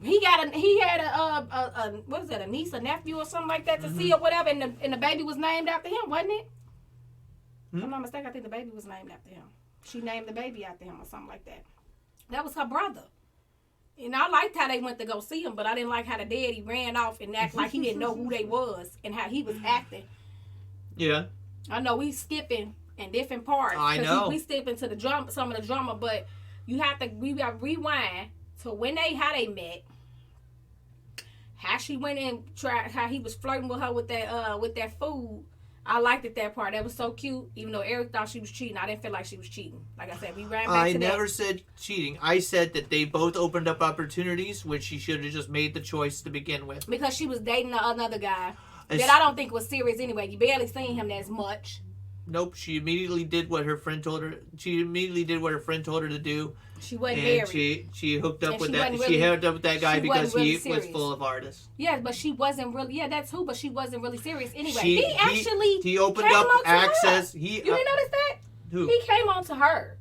He had a what is that, a niece, a nephew, or something like that to see or whatever, and the baby was named after him, wasn't it? If I'm not mistaken, I think the baby was named after him. She named the baby after him or something like that. That was her brother. And I liked how they went to go see him, but I didn't like how the daddy ran off and acted like he didn't know who they was and how he was acting. Yeah. I know we skipping in different parts. I know. We skipping to the drama, some of the drama, but we got to rewind to how they met. How she went and how he was flirting with her with that food. I liked that part. That was so cute. Even though Eric thought she was cheating, I didn't feel like she was cheating. Like I said, we ran back to that. I never said cheating. I said that they both opened up opportunities, which she should have just made the choice to begin with. Because she was dating another guy that I don't think was serious anyway. You barely seen him as much. Nope. She immediately did what her friend told her. To do. She wasn't married. She hooked up with that. She hooked up with that guy because he was full of artists. Yeah, but she wasn't really. Yeah, that's who. But she wasn't really serious anyway. He opened up access. You didn't notice that? Who? He came on to her.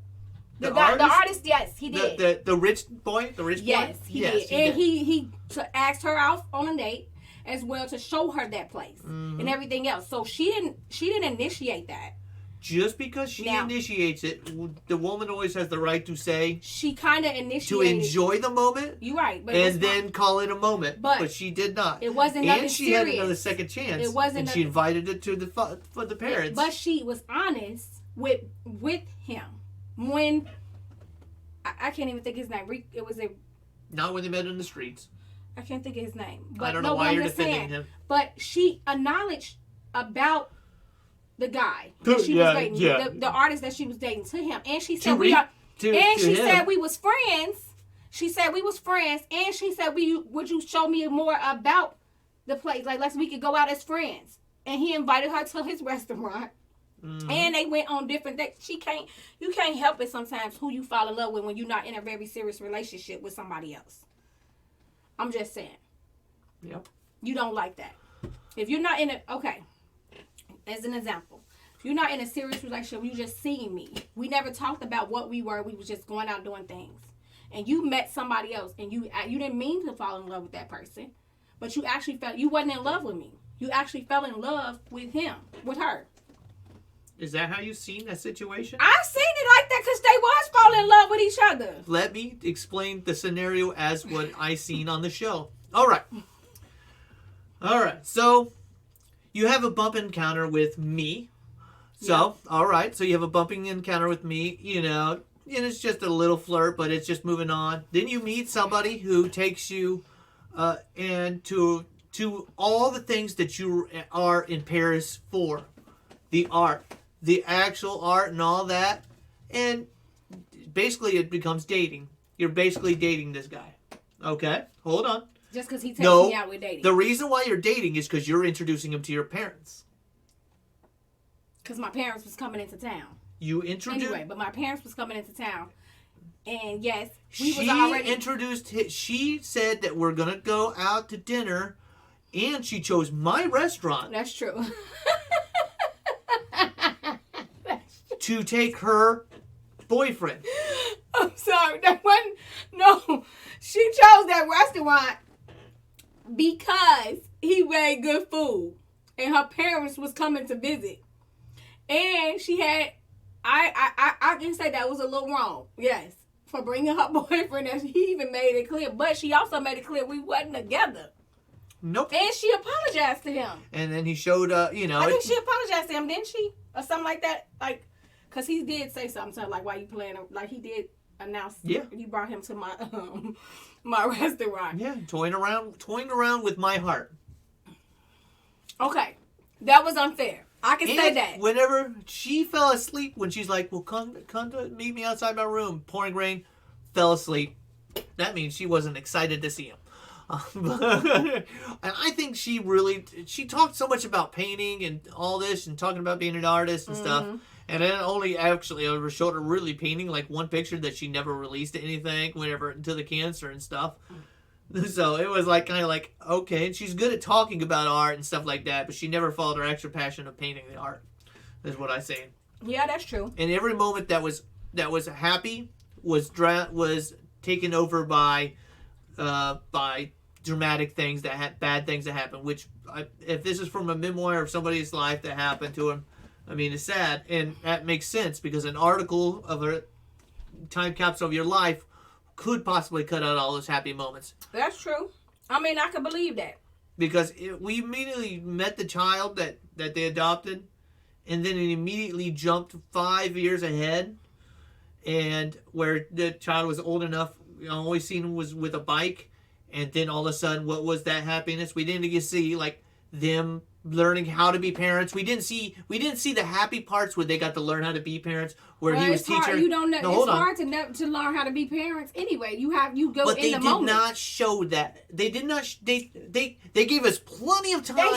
The artist. Yes, he did. The rich boy. The rich boy. Yes, he did. And he asked her out on a date as well to show her that place and everything else. So she didn't initiate that. just because she initiates it, the woman always has the right to say she kind of initiated to enjoy the moment. You're right, but and then call it a moment. But she did not. It wasn't nothing and she serious. had another second chance. It wasn't. And she invited it to for the parents. But she was honest with him when I can't even think his name. It was not when they met in the streets. I can't think of his name. But I don't know why you're defending him. But she acknowledged about the guy that she was dating, the artist that she was dating to him, and she said said we was friends. She said we was friends, and she said would you show me more about the place? Like we could go out as friends. And he invited her to his restaurant. Mm-hmm. And they went on different dates. You can't help it sometimes who you fall in love with when you're not in a very serious relationship with somebody else. I'm just saying. Yep. You don't like that. If you're not in as an example, if you're not in a serious relationship, you just seeing me. We never talked about what we were. We was just going out doing things. And you met somebody else, and you didn't mean to fall in love with that person, but you actually you wasn't in love with me. You actually fell in love with her. Is that how you seen that situation? I seen it like that because they was falling in love with each other. Let me explain the scenario as what I seen on the show. All right. So you have a bump encounter with me. So, all right. So you have a bumping encounter with me, and it's just a little flirt, but it's just moving on. Then you meet somebody who takes you and to all the things that you are in Paris for. The art. The actual art and all that. And basically it becomes dating. You're basically dating this guy. Okay? Hold on. Just because he takes me out with dating. The reason why you're dating is because you're introducing him to your parents. Because my parents was coming into town. You introduced... Anyway, but my parents was coming into town. And yes, she said that we're going to go out to dinner. And she chose my restaurant. That's true. To take her boyfriend. I'm sorry. That wasn't... No. She chose that restaurant because he made good food. And her parents was coming to visit. And she had... I can say that was a little wrong. Yes. For bringing her boyfriend. And he even made it clear. But she also made it clear we wasn't together. Nope. And she apologized to him. And then he showed up, I think she apologized to him, didn't she? Or something like that. Like, because he did say something to her, like, why you playing? Like, he did announce. Yeah. You brought him to my my restaurant. Yeah, toying around with my heart. Okay. That was unfair. I can say that. Whenever she fell asleep, when she's like, well, come to meet me outside my room, pouring rain, fell asleep. That means she wasn't excited to see him. And I think she talked so much about painting and all this and talking about being an artist and stuff. And then only actually over her shoulder really painting like one picture that she never released anything whenever until the cancer and stuff. So it was like kind of like, okay, and she's good at talking about art and stuff like that, but she never followed her extra passion of painting the art. Is what I say. Yeah, that's true. And every moment that was happy was taken over by dramatic things bad things that happen. Which, if this is from a memoir of somebody's life that happened to him, I mean, it's sad, and that makes sense because an article of a time capsule of your life could possibly cut out all those happy moments. That's true. I mean, I can believe that. Because we immediately met the child that they adopted, and then it immediately jumped 5 years ahead, and where the child was old enough, all we seen was with a bike, and then all of a sudden, what was that happiness? We didn't get to see like them learning how to be parents. We didn't see the happy parts where they got to learn how to be parents. Where he was teaching. You don't know. It's hard to learn how to be parents anyway. You go in the moment. But they did not show that. They did not. They gave us plenty of time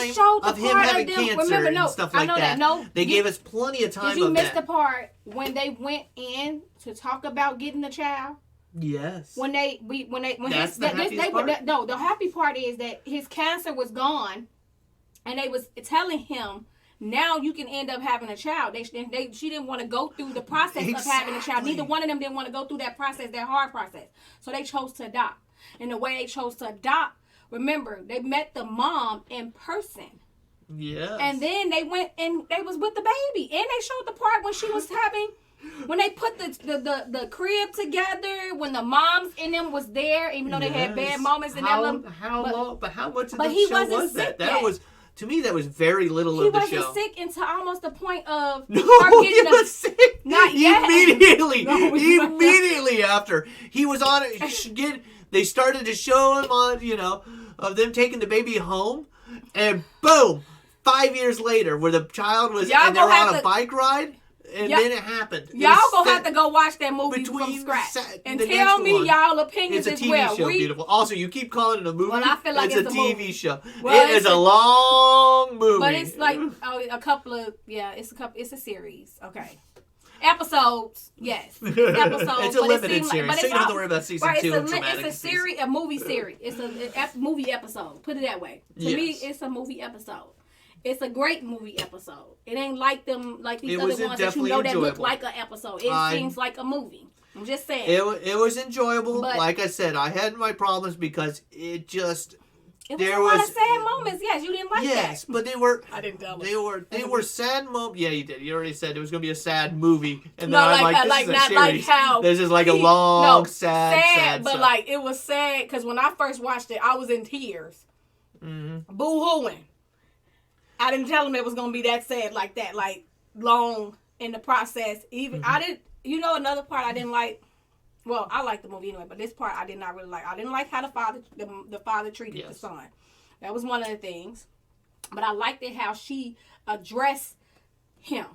of him having cancer and stuff like that. They gave us plenty of time. Did you miss the part when they went in to talk about getting the child? Yes. The happy part is that his cancer was gone, and they was telling him, now you can end up having a child. She didn't want to go through the process of having a child. Neither one of them didn't want to go through that process, that hard process. So they chose to adopt. And the way they chose to adopt, remember, they met the mom in person. Yes. And then they went and they was with the baby. And they showed the part when she was having, when they put the crib together, when the moms in them was there, even though they had bad moments. And how long? But how much of the he show wasn't was that? sick That yet. was, to me, that was very little of the show. He wasn't sick until almost the point of No, her he getting was sick Not yet. immediately. No, he wasn't. Immediately after he was on it, they started to show him on, of them taking the baby home, and boom, 5 years later, where the child was, Y'all and they were gonna on have a to- bike ride, and Y'all- then it happened. It Y'all was gonna set have to go watch that movie from between scratch and the tell next me one. y'all opinions It's a as TV well. show, beautiful. Also, you keep calling it a movie. Well, I feel like it's a TV movie. show. Well, It is a long movie. But it's like a couple of it's a series. Okay. Episodes, yes. Episodes. It's a but limited seems series, but so it's you don't have all- to worry about season right, 2 it's and dramatic It's a series, a movie series. It's a movie episode. Put it that way. To me, Yes. it's a movie episode. It's a great movie episode. It ain't like these It other was ones that you definitely know that look enjoyable. like an episode. It seems like a movie. I'm just saying. It was enjoyable. But- like I said, I had my problems because it just It was there a lot was- of sad moments. Yes, you didn't like yes, that. but they were I didn't tell they were sad moments. Yeah, you did. You already said it was going to be a sad movie, and No, then I'm like, this like is a not series. like how This is like a he- long, no, sad. but stuff. like it was sad because when I first watched it, I was in tears, Mm-hmm. boo-hooing. I didn't tell him it was gonna be that sad like that, like long in the process. Even Mm-hmm. I didn't, another part I didn't like. Well, I liked the movie anyway, but this part I did not really like. I didn't like how the father treated the Yes. son. That was one of the things. But I liked it how she addressed him.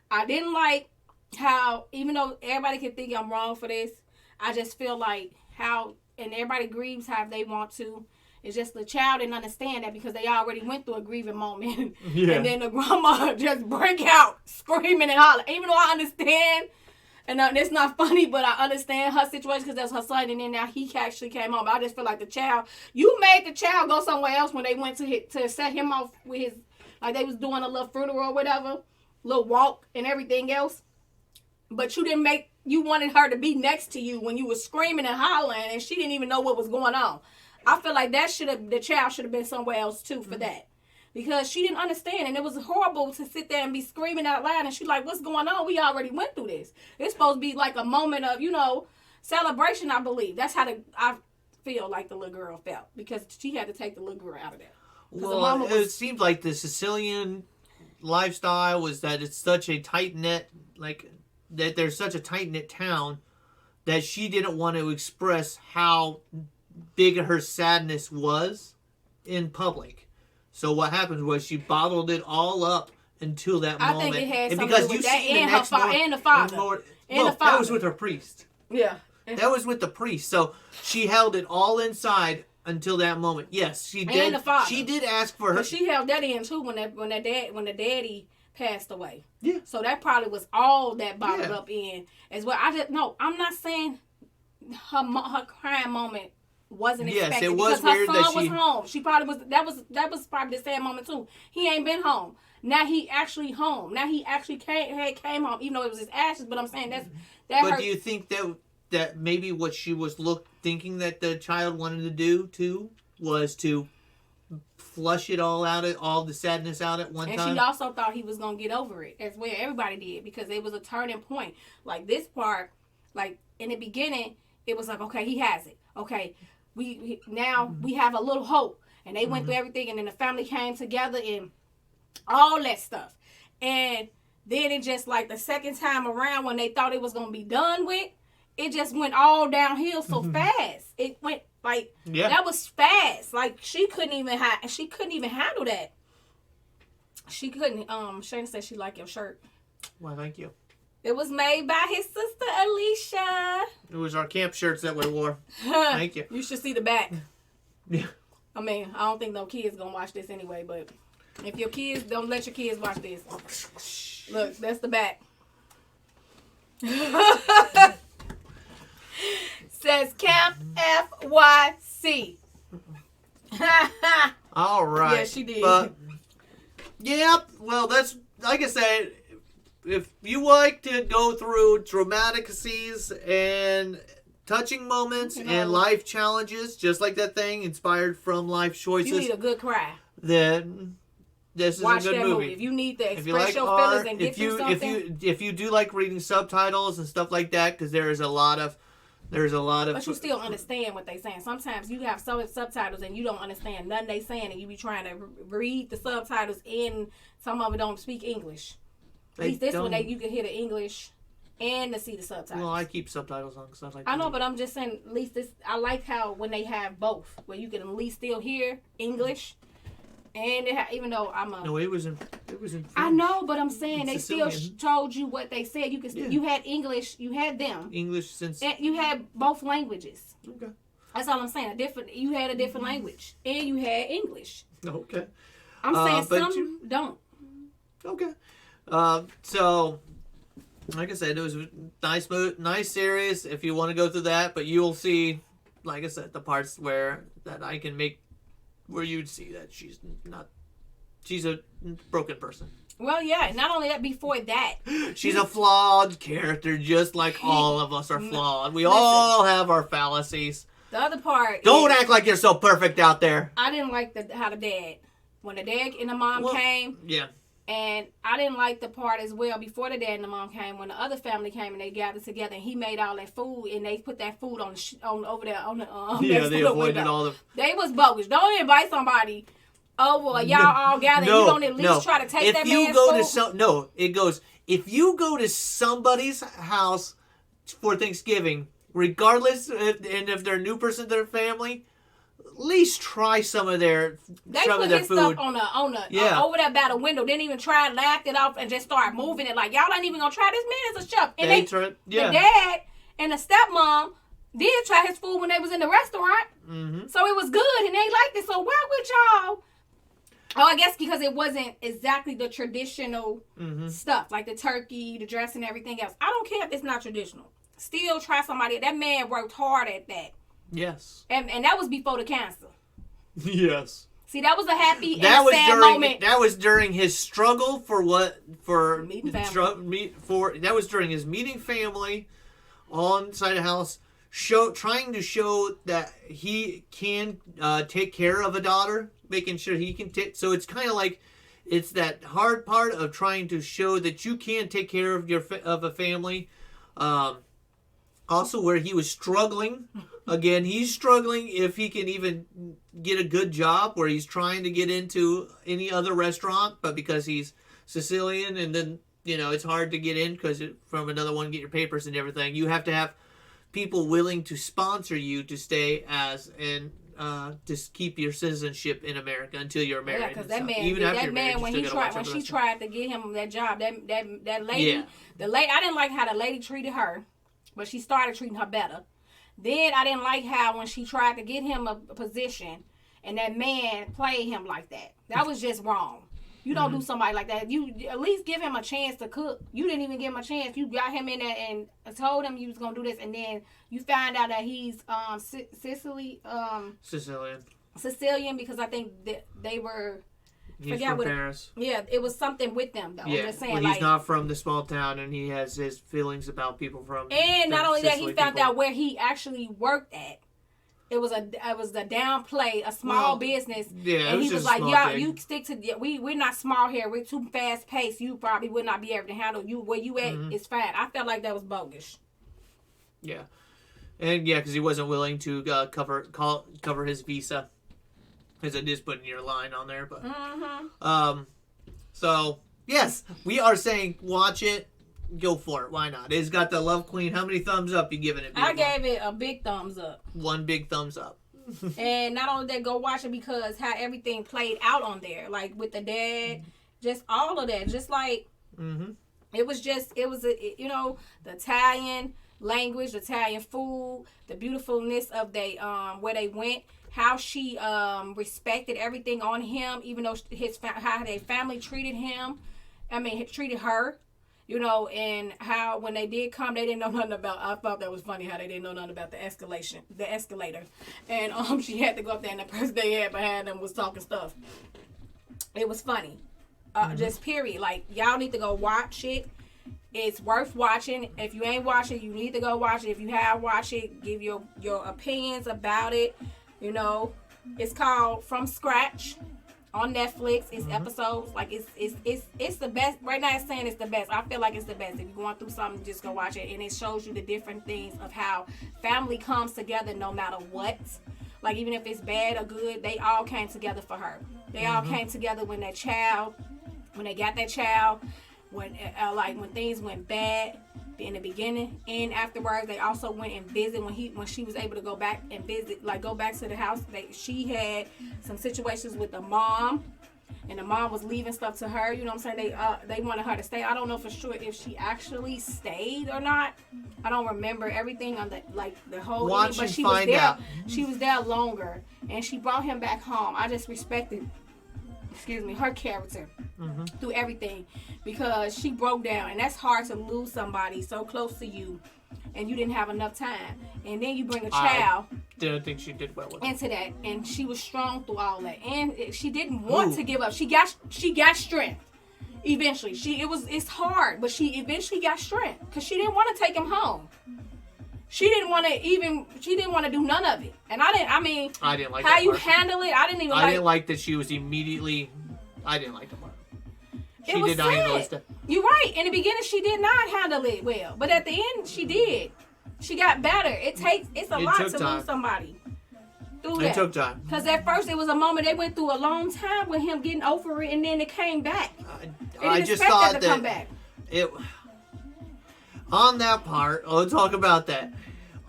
I didn't like how, even though everybody can think I'm wrong for this, I just feel like how, and everybody grieves how they want to. It's just the child didn't understand that because they already went through a grieving moment. Yeah. And then the grandma just break out screaming and hollering. Even though I understand, and it's not funny, but I understand her situation because that's her son. And then now he actually came home. I just feel like you made the child go somewhere else when they went to set him off with his, like they was doing a little funeral or whatever, little walk and everything else. But you wanted her to be next to you when you were screaming and hollering and she didn't even know what was going on. I feel like the child should have been somewhere else too for that. Because she didn't understand and it was horrible to sit there and be screaming out loud and she's like, what's going on? We already went through this. It's supposed to be like a moment of, celebration, I believe. That's how I feel like the little girl felt because she had to take the little girl out of there. Well, it seemed like the Sicilian lifestyle was that it's such a tight-knit, that there's such a tight-knit town that she didn't want to express how big her sadness was in public. So what happened was she bottled it all up until that moment. I think it had and something because to do with you that see the and next her and the father. That was with her priest. Yeah. That was with the priest. So she held it all inside until that moment. Yes, she did. And the father. She did ask for her. She held that in too when the daddy passed away. Yeah. So that probably was all that bottled Yeah. up in as well. I'm not saying her crying moment wasn't Yes, expected it was because weird her that son was she- home. She probably was. That was probably the sad moment too. He ain't been home. Now he actually home. Now he actually came home, even though it was his ashes. But I'm saying that But hurt. do you think that maybe what she was thinking that the child wanted to do too was to flush it all out, all the sadness out at one And time? she also thought he was going to get over it as well. Everybody did because it was a turning point. Like this part, like in the beginning, it was like, okay, he has it. Okay, we have a little hope. And they went through everything and then the family came together and all that stuff. And then it just like the second time around when they thought it was going to be done with, it just went all downhill so fast. It went like, that was fast. Like she couldn't even handle that. She couldn't. Shayna said she liked your shirt. Well, thank you. It was made by his sister Alicia. It was our camp shirts that we wore. Thank you. You should see the back. Yeah. I mean, I don't think no kids gonna watch this anyway, but if your kids, don't let your kids watch this. Look, that's the back. Says Camp FYC. All right. Yeah, she did. But, well, that's, like I said, if you like to go through dramatic scenes and touching moments and life challenges, just like that thing inspired from life choices, You need a good cry. then this is watch a good that movie. If you need to If you express like your art, feelings and get through something. if you do like reading subtitles and stuff like that, because there's a lot of. But you still understand what they saying. Sometimes you have so many subtitles and you don't understand nothing they saying, and you be trying to read the subtitles in. Some of it don't speak English. At least this one, you can hear the English and to see the subtitles. Well, I keep subtitles on because I like. I know, but I'm just saying. At least this, I like how when they have both, where you can at least still hear English, and even though I'm a. No, it was in. I know, but I'm saying they Sicilian. still told you what they said. You could. Yeah. You had English. You had them. English since. And you had both languages. Okay. That's all I'm saying. You had a different language, and you had English. Okay. I'm saying but some don't. Okay. So, like I said, it was a nice series. If you want to go through that, but you'll see, like I said, the parts where you'd see that she's a broken person. Well, yeah. Not only that, before that, She's a flawed character, just like all of us are flawed. We all have our fallacies. the other part. Don't act like you're so perfect out there. I didn't like when the dad and the mom came. Yeah. And I didn't like the part as well before the dad and the mom came, when the other family came and they gathered together and he made all that food and they put that food on over there on the Yeah, they avoided all the. They was bogus. Don't invite somebody over. Y'all all gather. You don't at least try to take that man's food. It goes. If you go to somebody's house for Thanksgiving, regardless, and if they're a new person to their family, at least try some of their They put his food. stuff on the over there by the window. Didn't even try, laughed it off, and just started moving it like y'all ain't even gonna try. This man is a chef. And the dad and the stepmom did try his food when they was in the restaurant, so it was good and they liked it. So why would y'all? Oh, I guess because it wasn't exactly the traditional stuff, like the turkey, the dress, and everything else. I don't care if it's not traditional. Still try somebody. That man worked hard at that. Yes. And that was before the cancer. Yes. See, that was a happy and a sad moment. That was during his struggle meeting family. That was during his meeting family on side of the house, trying to show that he can take care of a daughter, making sure he can take. So it's kind of like it's that hard part of trying to show that you can take care of of a family. Also, where he was struggling. Again, he's struggling if he can even get a good job, where he's trying to get into any other restaurant, but because he's Sicilian, and then, it's hard to get in because from another one, get your papers and everything. You have to have people willing to sponsor you to stay to keep your citizenship in America until you're married. Yeah, because that man, when she tried to get him that job, that lady, I didn't like how the lady treated her, but she started treating her better. Then I didn't like how when she tried to get him a position and that man played him like that. That was just wrong. You don't do somebody like that. You at least give him a chance to cook. You didn't even give him a chance. You got him in there and told him you was going to do this, and then you find out that he's Sicilian, because I think that they were... He's from Paris. Yeah, it was something with them, though. Yeah, I'm just saying, he's not from the small town, and he has his feelings about people from. And not only that, he found out where he actually worked at. It was the downplay, a small business. Yeah, and he was like, "Y'all, you stick to we're not small here. We're too fast paced. You probably would not be able to handle you where you at. It's fine." I felt like that was bogus. Yeah, and because he wasn't willing to cover his visa. Because it is putting your line on there, but so yes, we are saying watch it, go for it. Why not? It's got the Love Queen. How many thumbs up you giving it? I gave it a big thumbs up. One big thumbs up. And not only that, go watch it because how everything played out on there, like with the dad, just all of that, just like it was the Italian language, the Italian food, the beautifulness of where they went. How she respected everything on him, even though how their family treated him. Treated her, and how when they did come, they didn't know nothing about. I thought that was funny how they didn't know nothing about the escalator, and she had to go up there, and the person they had behind them was talking stuff. It was funny, just period. Like, y'all need to go watch it. It's worth watching. If you ain't watching it, you need to go watch it. If you have watched it, give your opinions about it. It's called From Scratch. on Netflix. It's episodes. Like it's the best. Right now it's saying it's the best. I feel like it's the best. If you're going through something, just go watch it. And it shows you the different things of how family comes together no matter what. Like even if it's bad or good, they all came together for her. They all came together when they got that child, when things went bad in the beginning and afterwards. They also went and visited when she was able to go back and visit, like go back to the house. She had some situations with the mom, and the mom was leaving stuff to her. You know what I'm saying? They wanted her to stay. I don't know for sure if she actually stayed or not. I don't remember everything on the whole. Watch but and she was find there. out. She was there longer, and she brought him back home. I just respected, her character through everything, because she broke down, and that's hard to lose somebody so close to you, and you didn't have enough time, and then you bring a child. I didn't think she did well with it. Into that, and she was strong through all that, and she didn't want to give up. She got strength. Eventually, it's hard, but she eventually got strength because she didn't want to take him home. She didn't want to do none of it. And I didn't like how you part. handle it. I didn't like that she was immediately. I didn't like the part. She it was did not handle it. sad. You're right. In the beginning, she did not handle it well, but at the end, she did. She got better. It's a lot to lose somebody. It took time. Because at first, it was a moment they went through a long time with him getting over it, and then it came back. I just expect thought that to come back. On that part, I'll talk about that.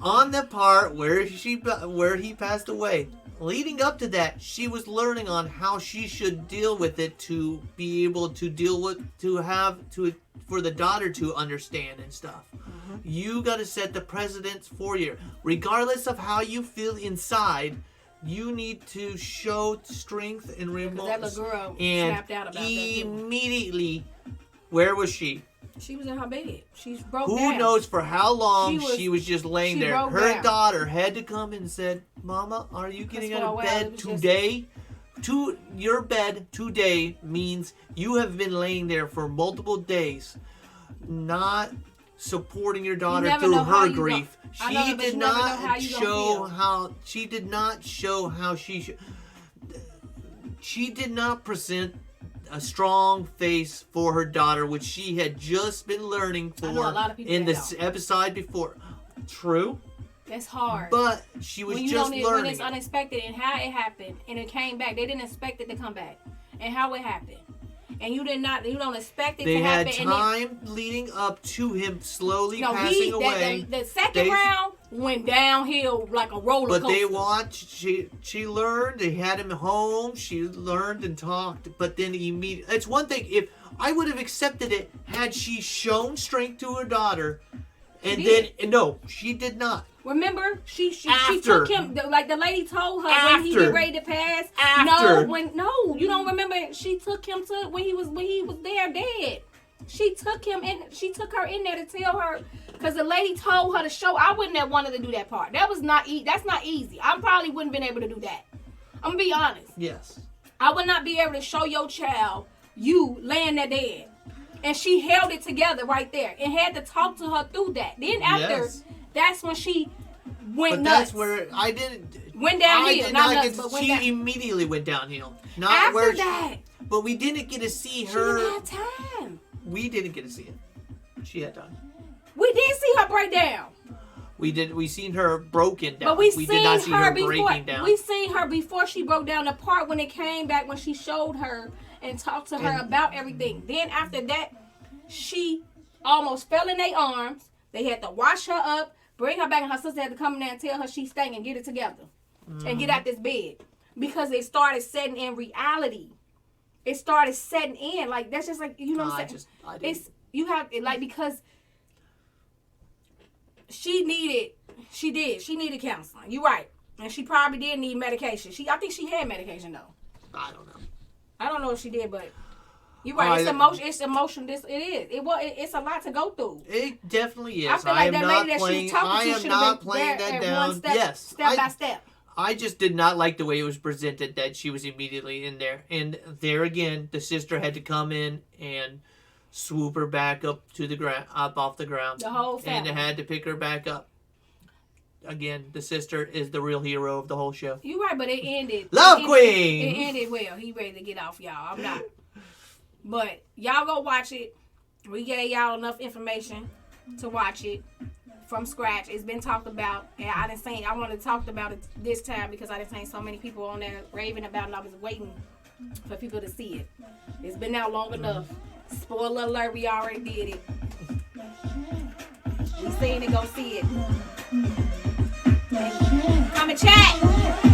On the part where he passed away, leading up to that, she was learning on how she should deal with it to be able to deal with, for the daughter to understand and stuff. You got to set the precedents for you. Regardless of how you feel inside, you need to show strength and remorse. That little girl and snapped out about that. Immediately, where was she? She was in her bed. She's broke Who down. knows for how long she was just laying there. Her down. daughter had to come and said, "Mama, are you getting out of bed today?" Your bed today means you have been laying there for multiple days, not supporting your daughter through her grief. She did not show how she did not present a strong face for her daughter, which she had just been learning for in the episode before. True. That's hard. But she was just learning. When it's unexpected and how it happened, and it came back. They didn't expect it to come back, and how it happened. And you don't expect it to happen. They had time leading up to him slowly passing away. The second round went downhill like a roller coaster. But they watched. She learned. They had him home. She learned and talked. But then immediately, it's one thing if I would have accepted it had she shown strength to her daughter, and no, she did not. Remember, she took him, like the lady told her when he get ready to pass. You don't remember. She took him to when he was there dead. She took her in there to tell her, because the lady told her to show. I wouldn't have wanted to do that part. That's not easy. I probably wouldn't been able to do that. I'm gonna be honest. Yes. I would not be able to show your child you laying there dead. And she held it together right there and had to talk to her through that. Then after, that's when she went nuts. That's where I didn't. Went downhill. She immediately went downhill. Not after where that. But we didn't get to see her. She didn't have time. We didn't get to see it. She had time. We did see her break down. We seen her broken down. But we did not see her before, breaking down. We seen her before she broke down. The part when it came back, when she showed her and talked to her about everything. Then after that, she almost fell in their arms. They had to wash her up, bring her back, and her sister had to come in there and tell her she's staying and get it together. And get out this bed. Because it started setting in reality. It started setting in. Like, that's just like, you know what I'm saying? Because she needed counseling. You're right. And she probably did need medication. I think she had medication, though. I don't know. I don't know if she did, but you're right. It's emotion. It's emotion. It's a lot to go through. It definitely is. I feel like that lady that she was talking to should have been playing there that at down. one step, Yes, step by step. I just did not like the way it was presented that she was immediately in there. And there again, the sister had to come in and swoop her back up to the ground, up off the ground. The whole family. And had to pick her back up. again, the sister is the real hero of the whole show. You're right, but it ended. Love Queen! It ended well. He ready to get off, y'all. I'm not. But y'all go watch it. We gave y'all enough information to watch it from scratch. It's been talked about, and I wanted to talk about it this time because I done seen so many people on there raving about it, and I was waiting for people to see it. It's been out long enough. Spoiler alert, we already did it. We seen it, go see it. Come and chat.